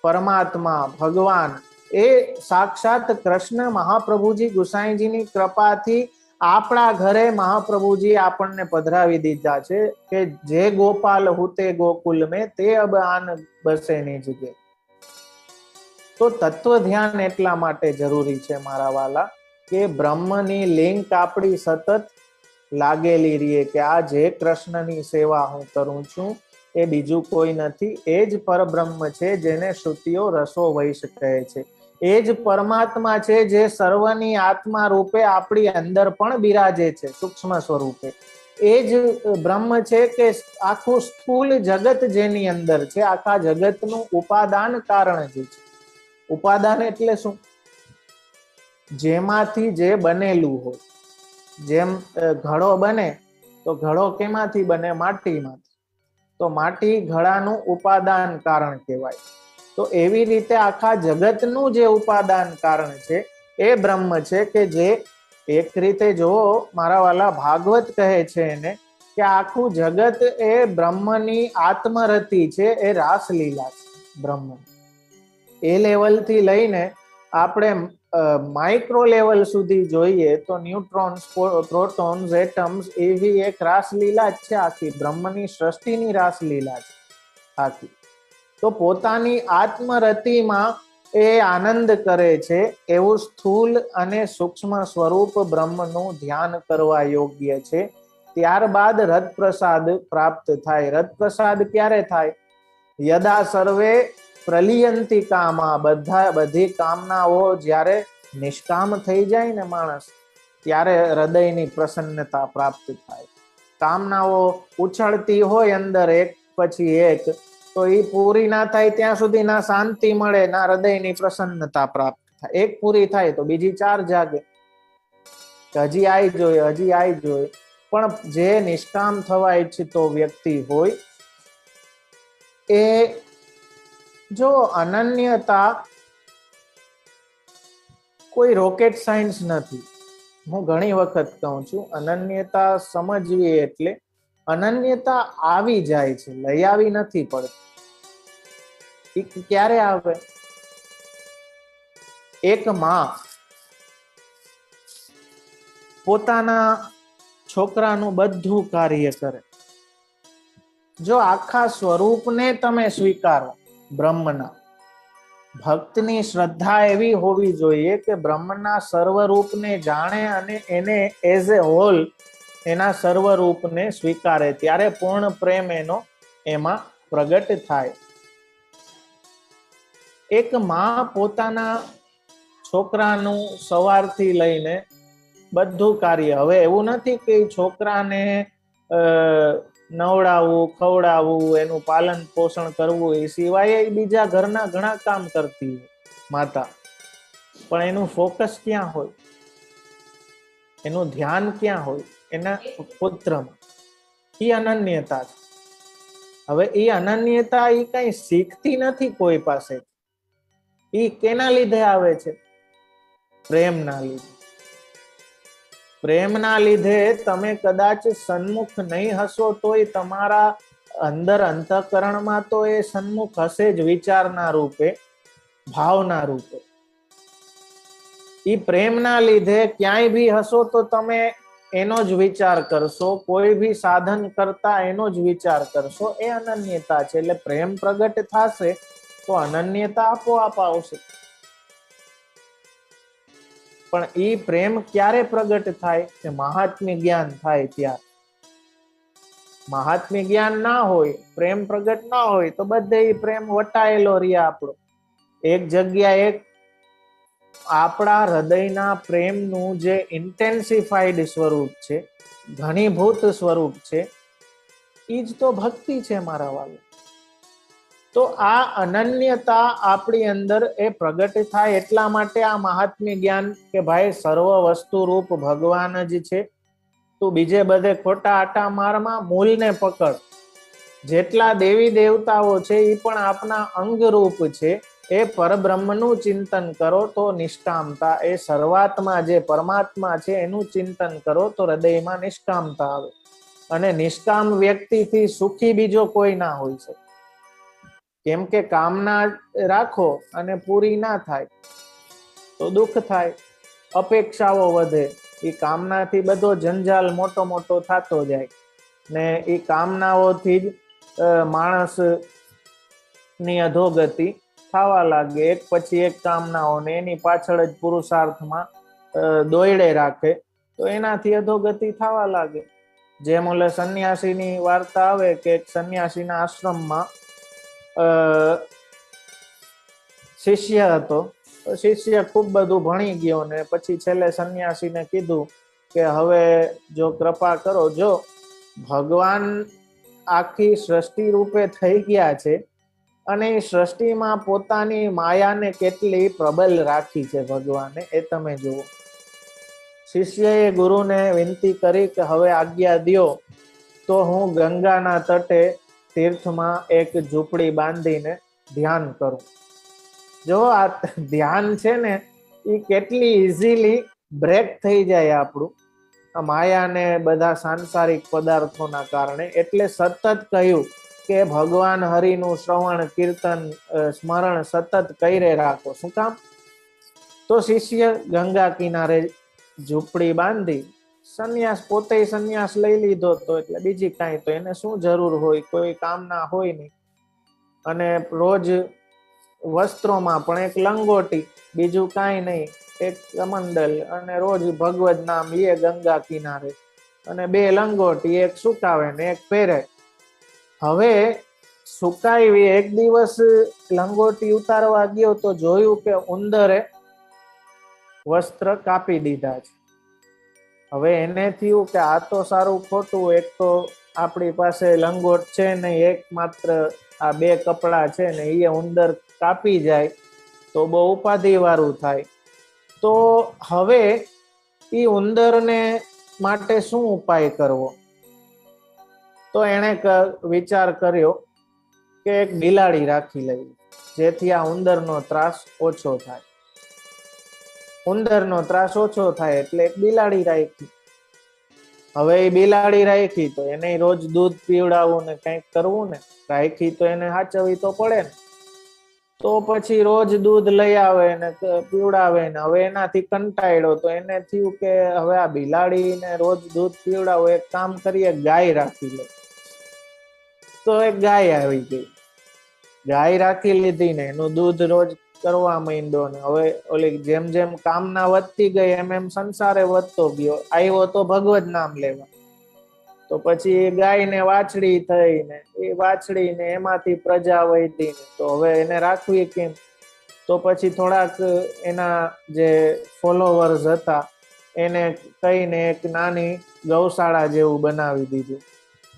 પરમાત્મા, ભગવાન, એ સાક્ષાત કૃષ્ણ મહાપ્રભુજી ગુસાઈજીની કૃપાથી આપણા ઘરે મહાપ્રભુજી આપણને પધરાવી દીધા છે કે જે ગોપાલ હુતે ગોકુલ મેં તે અબ આન બસે ની જગ્યાએ. તો તત્વ ધ્યાન એટલા માટે જરૂરી છે મારા વાલા કે બ્રહ્મની લિંક આપણી સતત લાગેલી રહીએ કે આ જે કૃષ્ણની સેવા હું કરું છું એ બીજું કોઈ નથી, એ જ પરબ્રહ્મ છે જેને શ્રુતિઓ રસો વૈશ કહે છે. એ જ પરમાત્મા છે જે સર્વની આત્મા રૂપે આપણી અંદર પણ બિરાજે છે સૂક્ષ્મ સ્વરૂપે. એ જ બ્રહ્મ છે કે આખું સ્થૂલ જગત જેની અંદર છે, આખા જગતનું ઉપાદાન કારણ જે છે. ઉપાદાન એટલે શું? જેમાંથી જે બનેલું હોય. જેમ ઘડો બને તો ઘડો કેમાંથી બને? માટીમાંથી. તો માટી ઘડાનું ઉપાદાન કારણ કહેવાય. તો એવી રીતે આખા જગતનું જે ઉપાદાન કારણ છે એ બ્રહ્મ છે કે જે એક રીતે જો મારા વાલા ભાગવત કહે છે એને કે આખું જગત એ બ્રહ્મની આત્મરતિ છે, એ રાસલીલા છે બ્રહ્મ. એ લેવલથી લઈને આપણે માઇક્રો લેવલ સુધી જોઈએ તો ન્યુટ્રોન્સ, પ્રોટોન્સ, એટમ્સ એવી એક રાસલીલા જ છે આખી. બ્રહ્મની સૃષ્ટિની રાસલીલા છે આખી. તો પોતાની આત્મરતિમાં એ આનંદ કરે છે. એવું સ્થૂલ અને સૂક્ષ્મ સ્વરૂપ બ્રહ્મનું ધ્યાન કરવા યોગ્ય છે. ત્યારબાદ રથ પ્રસાદ પ્રાપ્ત થાય. રથ પ્રસાદ ક્યારે થાય? યદા સર્વે પ્રલિયંતી કામા, બધી કામનાઓ જ્યારે નિષ્કામ થઈ જાય ને માણસ, ત્યારે હૃદયની પ્રસન્નતા પ્રાપ્ત થાય. કામનાઓ ઉછળતી હોય અંદર એક પછી એક, તો એ પૂરી ના થાય ત્યાં સુધી ના શાંતિ મળે, ના હૃદયની પ્રસન્નતા પ્રાપ્ત થાય. એક પૂરી થાય તો બીજી 4 જાગે, હજી આવી જોઈએ, હજી આવી જોઈએ. પણ જે નિષ્કામ થવા ઈચ્છતો વ્યક્તિ હોય એ જો અનન્યતા કોઈ રોકેટ સાયન્સ નથી. હું ઘણી વખત કહું છું અનન્યતા સમજવી એટલે અનન્યતા આવી જાય છે, લઈ આવી નથી પડતી. ક્યારે આવે? એક માં પોતાના છોકરાનું બધું કાર્ય કરે. જો આખા સ્વરૂપને તમે સ્વીકારો બ્રહ્મના, ભક્તની શ્રદ્ધા એવી હોવી જોઈએ કે બ્રહ્મના સર્વરૂપને જાણે અને એને એઝ એ હોલ એના સર્વરૂપને સ્વીકારે, ત્યારે પૂર્ણ પ્રેમ એનો એમાં પ્રગટ થાય. એક માં પોતાના છોકરાનું સવારથી લઈને બધું કાર્ય, હવે એવું નથી કે છોકરાને નવડાવવું, ખવડાવવું, એનું પાલન પોષણ કરવું, એ સિવાય બીજા ઘરના ઘણા કામ કરતી હોય માતા, પણ એનું ફોકસ ક્યાં હોય? એનું ધ્યાન ક્યાં હોય? એના પુત્રમાં. એ અનન્યતા છે. હવે એ અનન્યતા એ કઈ શીખતી નથી કોઈ પાસે. એ કેના લીધે આવે છે? પ્રેમના લીધે. પ્રેમના લીધે તમે કદાચ સન્મુખ નહીં હશો તોય તમારા અંદર અંતઃકરણમાં તો એ સન્મુખ હશે જ, વિચારના રૂપે, ભાવના રૂપે. એ પ્રેમના લીધે ક્યાંય બી હશો તો તમે એનો જ વિચાર કરશો, કોઈ બી સાધન કરતા એનો જ વિચાર કરશો. એ અનન્યતા છે. એટલે પ્રેમ પ્રગટ થશે તો અનન્યતા આપોઆપ આવશે. પણ એ પ્રેમ ક્યારે પ્રગટ થાય? કે મહાત્મ્ય જ્ઞાન થાય ત્યારે. મહાત્મ્ય જ્ઞાન ના હોય, પ્રેમ પ્રગટ ના હોય તો બધે પ્રેમ વટાયેલો રહે આપણો. એક જગ્યા એક આપણા હૃદયના પ્રેમનું જે ઇન્ટેન્સિફાઈડ સ્વરૂપ છે, ઘણીભૂત સ્વરૂપ છે, એ જ તો ભક્તિ છે મારા વાલા. તો આ અનન્યતા આપણી અંદર એ પ્રગટ થાય એટલા માટે આ મહાત્મ્ય જ્ઞાન કે ભાઈ સર્વ વસ્તુ રૂપ ભગવાન જ છે. તું બીજે બધે ખોટા આટા મારમાં, મૂળને પકડ. જેટલા દેવી દેવતાઓ છે એ પણ આપના અંગરૂપ છે. એ પરબ્રહ્મનું ચિંતન કરો તો નિષ્કામતા, એ સર્વાત્મા જે પરમાત્મા છે એનું ચિંતન કરો તો હૃદયમાં નિષ્કામતા આવે. અને નિષ્કામ વ્યક્તિથી સુખી બીજો કોઈ ના હોઈ શકે. કેમ કે કામના રાખો અને પૂરી ના થાય તો દુઃખ થાય, અપેક્ષાઓ વધે. એ કામનાથી બધો જંજાલ મોટો મોટો થતો જાય ને એ કામનાઓથી જ માણસ ની અધોગતિ થવા લાગે. એક પછી એક કામનાઓને એની પાછળ જ પુરુષાર્થમાં દોયડે રાખે તો એનાથી અધોગતિ થવા લાગે. જેમ ઓલે સંન્યાસીની વાર્તા આવે કે એક સંન્યાસીના આશ્રમમાં શિષ્ય હતો. શિષ્ય ખૂબ બધું ભણી ગયો ને પછી છેલ્લે સંન્યાસીને કીધું કે હવે જો કૃપા કરો, જો ભગવાન આખી સૃષ્ટિ રૂપે થઈ ગયા છે અને એ સૃષ્ટિમાં પોતાની માયાને કેટલી પ્રબલ રાખી છે ભગવાને, એ તમે જુઓ. શિષ્યએ ગુરુને વિનંતી કરી કે હવે આજ્ઞા દ્યો તો હું ગંગાના તટે તીર્થમાં એક ઝૂંપડી બાંધીને ધ્યાન કરું. જો આ ધ્યાન છે ને એ કેટલી ઇઝીલી બ્રેક થઈ જાય આપણું આ માયાને બધા સાંસારિક પદાર્થોના કારણે. એટલે સતત કહ્યું કે ભગવાન હરિનું શ્રવણ કીર્તન સ્મરણ સતત કરે રાખો. શું કામ? તો શિષ્ય ગંગા કિનારે ઝૂંપડી બાંધી, સંન્યાસ પોતે સંન્યાસ લઈ લીધો તો એટલે બીજી કાંઈ તો એને શું જરૂર હોય, કોઈ કામના હોય નહીં. અને રોજ વસ્ત્રોમાં પણ એક લંગોટી, બીજું કાંઈ નહીં, એક કમંડલ, અને રોજ ભગવદ નામ લે ગંગા કિનારે, અને 2 લંગોટી, એક સુકાવે ને એક પહેરે. હવે સુકાવી એક દિવસ લંગોટી ઉતારવા ગયો તો જોયું કે ઉંદરે વસ્ત્ર કાપી દીધા છે. હવે એને થયું કે આ તો સારું ખોટું, એક તો આપણી પાસે લંગોટ છે નહીં, એક માત્ર આ 2 કપડા છે ને એ ઉંદર કાપી જાય તો બહુ ઉપાધિ વાળું થાય. તો હવે એ ઉંદરને માટે શું ઉપાય કરવો? તો એણે વિચાર કર્યો કે એક બિલાડી રાખી લઈએ જેથી આ ઉંદરનો ત્રાસ ઓછો થાય. ઉંદરનો ત્રાસ ઓછો થાય એટલે એક બિલાડી રાખી. હવે એ બિલાડી રાખી તો એને રોજ દૂધ પીવડાવવું ને કંઈક કરવું ને, રાખી તો એને સાચવવી તો પડે ને. તો પછી રોજ દૂધ લઈ આવે ને પીવડાવે ને. હવે એનાથી કંટાળ્યો તો એને થયું કે હવે આ બિલાડીને રોજ દૂધ પીવડાવો, એક કામ કરીએ ગાય રાખી લે. તો એક ગાય આવી ગઈ, ગાય રાખી લીધી ને એનું દૂધ રોજ કરવા માંડ્યો ને. હવે ઓલી જેમ જેમ કામના વધતી ગઈ એમ એમ સંસારે વધતો ગયો. આવ્યો તો ભગવત નામ લેવા. તો પછી એ ગાય ને વાછડી થઈ ને એ વાછડી ને એમાંથી પ્રજા વધી ને તો હવે એને રાખવી કેમ? તો પછી થોડાક એના જે ફોલોવર્સ હતા એને કહીને એક નાની ગૌશાળા જેવું બનાવી દીધું.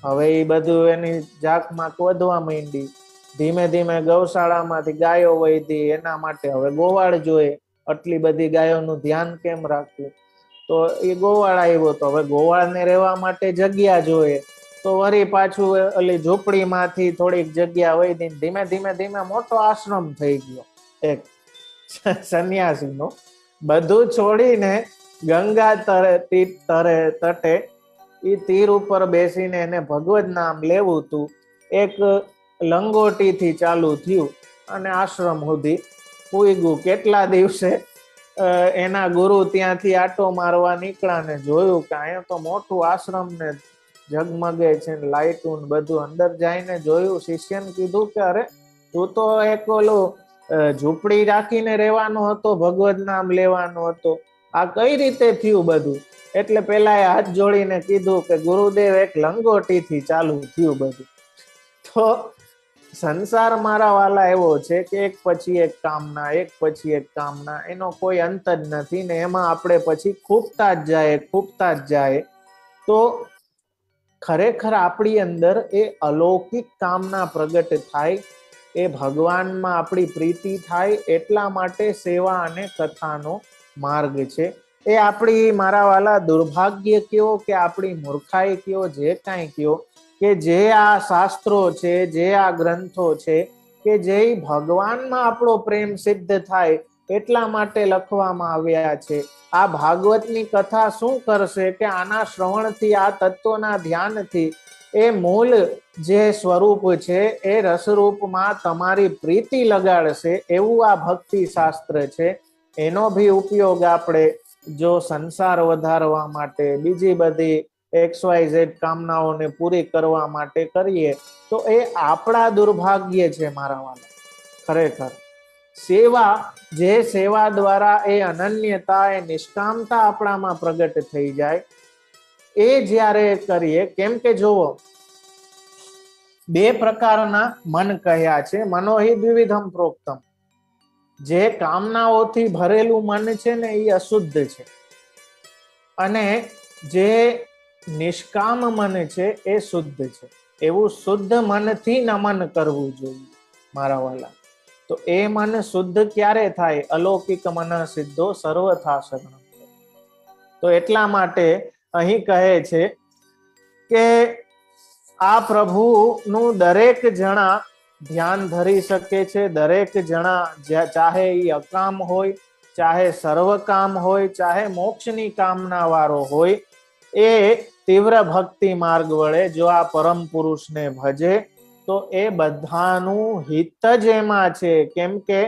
હવે એ બધું એની ઝાકમાક વધવા માંડી. ધીમે ધીમે ગૌશાળામાંથી ગાયો વધી, એના માટે હવે ગોવાળ જોઈએ. આટલી બધી ગાયોનું ધ્યાન કેમ રાખવું? તો એ ગોવાળ આવ્યો. તો હવે ગોવાળને રહેવા માટે જગ્યા જોઈએ. તો વળી પાછું ઓલી ઝૂંપડીમાંથી થોડીક જગ્યા વધી, ધીમે ધીમે ધીમે મોટો આશ્રમ થઈ ગયો એક સંન્યાસીનો. બધું છોડીને ગંગા તટે એ તીર ઉપર બેસીને એને ભગવદ નામ લેવું હતું. એક લંગોટીથી ચાલુ થયું અને આશ્રમ સુધી પૂગ્યું. કેટલા દિવસે એના ગુરુ ત્યાંથી આટો મારવા નીકળ્યા ને જોયું કે અહીંયા તો મોટું આશ્રમ ને ઝગમગે છે ને લાઈટું બધું. અંદર જઈને જોયું, શિષ્યને કીધું કે અરે તું તો એક ઓલું ઝૂંપડી રાખીને રહેવાનો હતો, ભગવદ નામ લેવાનો હતો, આ કઈ રીતે થયું બધું? એટલે પેલા એ હાથ જોડીને કીધું કે ગુરુદેવ એક લંગોટીથી ચાલુ થયું બધું. તો સંસાર મારા વાલા એવો છે કે એક પછી એક કામના, એક પછી એક કામના, એનો કોઈ અંત જ નથી ને એમાં આપણે પછી ખૂબતા જ જાય. તો ખરેખર આપણી અંદર એ અલૌકિક કામના પ્રગટ થાય, એ ભગવાનમાં આપણી પ્રીતિ થાય. એટલા માટે સેવા અને કથાનો માર્ગ છે. એ આપણી મારા વાલા દુર્ભાગ્ય કયો કે આપણી મૂર્ખાઈ કયો, જે કાંઈ કયો, કે જે આ શાસ્ત્રો છે, જે આ ગ્રંથો છે, કે જે ભગવાનમાં આપણો પ્રેમ સિદ્ધ થાય એટલા માટે લખવામાં આવ્યા છે. આ ભાગવતની કથા શું કરશે કે આના શ્રવણથી, આ તત્વના ધ્યાનથી એ મૂળ જે સ્વરૂપ છે એ રસરૂપમાં તમારી પ્રીતિ લગાડશે એવું આ ભક્તિ શાસ્ત્ર છે. એનો ભી ઉપયોગ આપણે જો સંસાર વધારવા માટે, બીજી બધી XYZ કામનાઓને પૂરી કરવા માટે કરીએ તો એ આપણા દુર્ભાગ્ય છે મારા વાલા. ખરેખર સેવા, જે સેવા દ્વારા એ અનન્યતા, એ નિષ્કામતા આપણામાં પ્રગટ થઈ જાય, એ જ્યારે કરીએ, કેમ કે જોવો બે પ્રકારના મન કહ્યા છે. મનોહિ દ્વિવિધમ પ્રોક્તમ. જે કામનાઓથી ભરેલું મન છે ને એ અશુદ્ધ છે, અને જે નિષ્કામ મન છે એ શુદ્ધ છે. એવું શુદ્ધ મનથી નમન કરવું જોઈએ મારા વાલા. તો એ મન શુદ્ધ ક્યારે થાય? અલૌકિક મન સિદ્ધો સર્વથા શરણમ. તો એટલા માટે અહીં કહે છે કે આ પ્રભુનું દરેક જણા ધ્યાન ધરી શકે છે. દરેક જણા, ચાહે એ અકામ હોય, ચાહે સર્વકામ હોય, ચાહે મોક્ષની કામના વાળો હોય, એ તીવ્ર ભક્તિ માર્ગ વડે જો આ પરમ પુરુષને ભજે તો એ બધાનું હિત જ એમાં છે. કેમ કે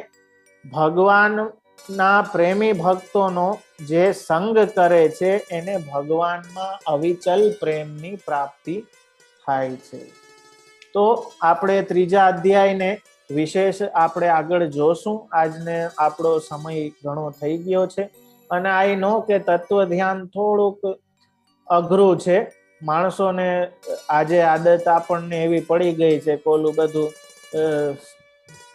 ભગવાનના પ્રેમી ભક્તોનો જે સંગ કરે છે એને ભગવાનમાં અવિચલ પ્રેમની પ્રાપ્તિ થાય છે. તો આપણે ત્રીજા અધ્યાયને વિશેષ આપણે આગળ જોશું. આજને આપણો સમય ઘણો થઈ ગયો છે, અને આઈ નો કે તત્વ ધ્યાન થોડુંક અઘરું છે. માણસોને આજે આદત આપણને એવી પડી ગઈ છે કે ઓલું બધું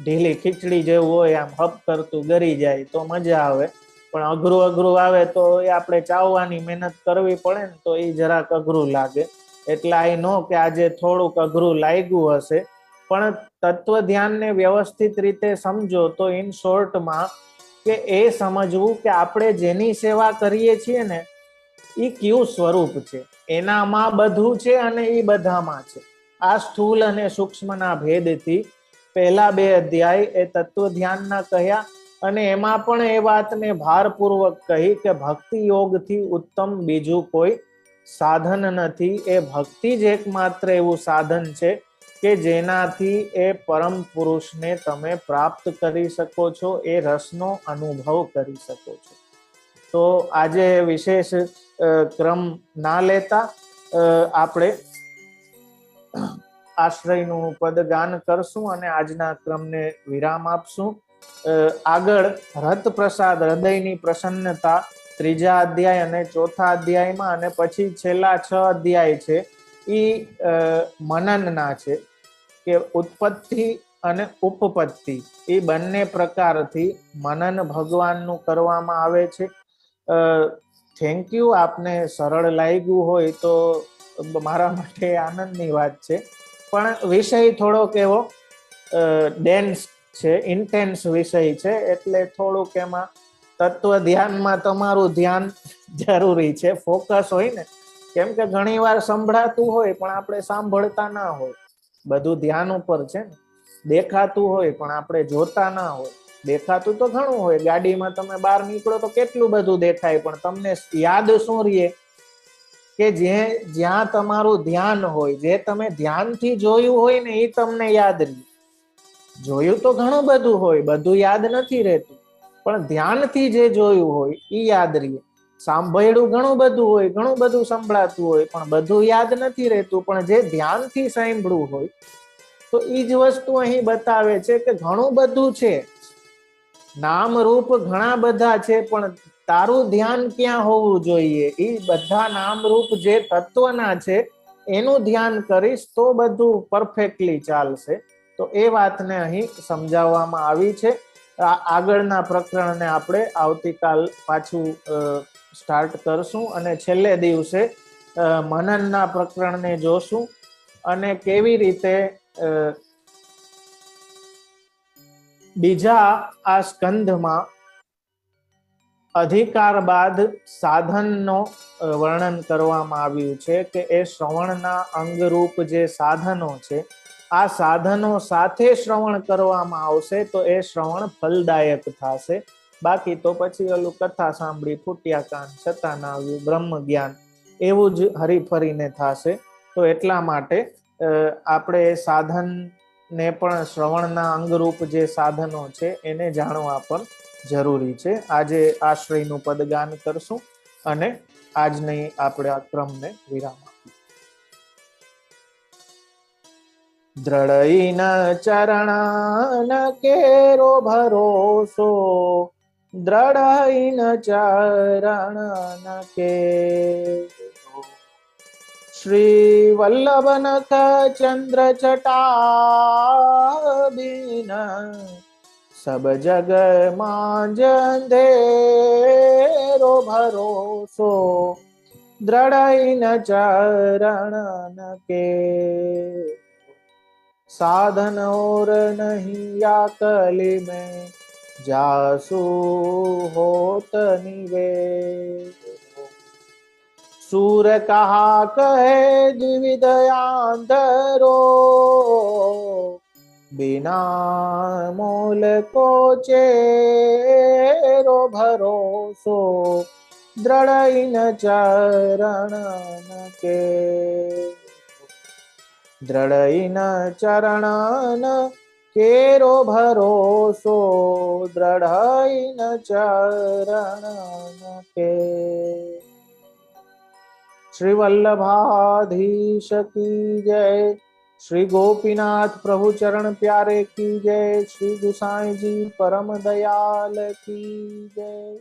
ઢીલી ખીચડી જેવું હોય, આમ હપ કરતું ગરી જાય તો મજા આવે, પણ અઘરું આવે તો એ આપણે ચાવવાની મહેનત કરવી પડે ને, તો એ જરાક અઘરું લાગે. એટલે આઈ નો કે આજે થોડુંક અઘરું લાગ્યું હશે, પણ તત્વ ધ્યાનને વ્યવસ્થિત રીતે સમજો તો ઇન શોર્ટમાં કે એ સમજવું કે આપણે જેની સેવા કરીએ છીએ ને એ કયું સ્વરૂપ છે, એનામાં બધું છે અને એ બધામાં છે. આ સ્થૂલ અને સૂક્ષ્મના ભેદથી પહેલા બે અધ્યાય એ તત્વ ધ્યાનના કહ્યા, અને એમાં પણ એ વાતને ભારપૂર્વક કહી કે ભક્તિ યોગથી ઉત્તમ બીજું કોઈ સાધન નથી. એ ભક્તિ જ એકમાત્ર એવું સાધન છે કે જેનાથી એ પરમ પુરુષને તમે પ્રાપ્ત કરી શકો છો, એ રસનો અનુભવ કરી શકો છો. તો આજે વિશેષ ક્રમ ના લેતા આપણે આશ્રયનું પદગાન કરશું અને આજના ક્રમને વિરામ આપશું. આગળ રત પ્રસાદ, હૃદયની પ્રસન્નતા, ત્રીજા અધ્યાય અને ચોથા અધ્યાયમાં, અને પછી છેલ્લા 6 અધ્યાય છે એ મનનના છે કે ઉત્પત્તિ અને ઉપપત્તિ એ બંને પ્રકારથી મનન ભગવાનનું કરવામાં આવે છે. Thank you. આપને સરળ લાગ્યું હોય તો મારા માટે આનંદની વાત છે, પણ વિષય થોડોક એવો ડેન્સ છે, ઇન્ટેન્સ વિષય છે, એટલે થોડુંક એમાં તત્વ ધ્યાનમાં તમારું ધ્યાન જરૂરી છે, ફોકસ હોય ને. કેમ કે ઘણી વાર સંભળાતું હોય પણ આપણે સાંભળતા ના હોય. બધું ધ્યાન ઉપર છે ને. દેખાતું હોય પણ આપણે જોતા ના હોય. દેખાતું તો ઘણું હોય, ગાડીમાં તમે બહાર નીકળો તો કેટલું બધું દેખાય, પણ તમને યાદ શું રહીએ કે જ્યાં તમારું ધ્યાન હોય, જે તમે ધ્યાનથી જોયું હોય ને એ તમને યાદ રહે. જોયું તો ઘણું બધું હોય, બધું યાદ નથી રહેતું, પણ ધ્યાનથી જે જોયું હોય એ યાદ રહે. સાંભળ્યું ઘણું બધું હોય, ઘણું બધું સંભળાતું હોય, પણ બધું યાદ નથી રહેતું, પણ જે ધ્યાનથી સાંભળ્યું હોય તો એ જ વસ્તુ અહીં બતાવે છે કે ઘણું બધું છે, નામ રૂપ ઘણા બધા છે, પણ તારું ધ્યાન ક્યાં હોવું જોઈએ? એ બધા નામ રૂપ જે તત્વના છે એનું ધ્યાન કરીશ તો બધું પરફેક્ટલી ચાલશે. તો એ વાતને અહીં સમજાવવામાં આવી છે. આગળના પ્રકરણને આપણે આવતીકાલ પાછું સ્ટાર્ટ કરશું, અને છેલ્લે દિવસે મનનના પ્રકરણને જોશું, અને કેવી રીતે બીજા આ સ્કંધમાં અધિકાર બાદ સાધનનો વર્ણન કરવામાં આવ્યું છે કે એ શ્રવણના અંગરૂપ જે સાધનો છે, આ સાધનો સાથે શ્રવણ કરવામાં આવશે તો એ શ્રવણ ફલદાયક થશે. બાકી તો પછી ઓલું કથા સાંભળી, ફૂટ્યા કાન, છતાં ના આવ્યું બ્રહ્મ જ્ઞાન, એવું જ હરીફરીને થશે. તો એટલા માટે આપણે સાધન ને પણ શ્રવણના અંગરૂપ જે સાધનો છે એને જાણવા પણ જરૂરી છે. આજે આશ્રયનું પદગાન કરશું અને આજની આપણે આ ક્રમને વિરામ આપીએ. દ્રઢઈન ચરણાન કેરો ભરોસો, દ્રઢઈન ચરણ કે श्री वल्लभ नख चंद्र चटा बीन, सब जग मांझ अंधेरो भरोसो, दृढ़ न चरण के साधन और नहीं या कली में, जासु होत निवेद। सूर कहा कहे द्विविधयांतरो, बिना मोल को चेरो भरोसो, दृढ़ न चरण के, दृढ़ न चरण केरो भरोसो, दृढ़ न चरण के। श्री वल्लभाधीश की जय, श्री गोपीनाथ प्रभु चरण प्यारे की जय, श्री गुसाई जी परम दयाल की जय।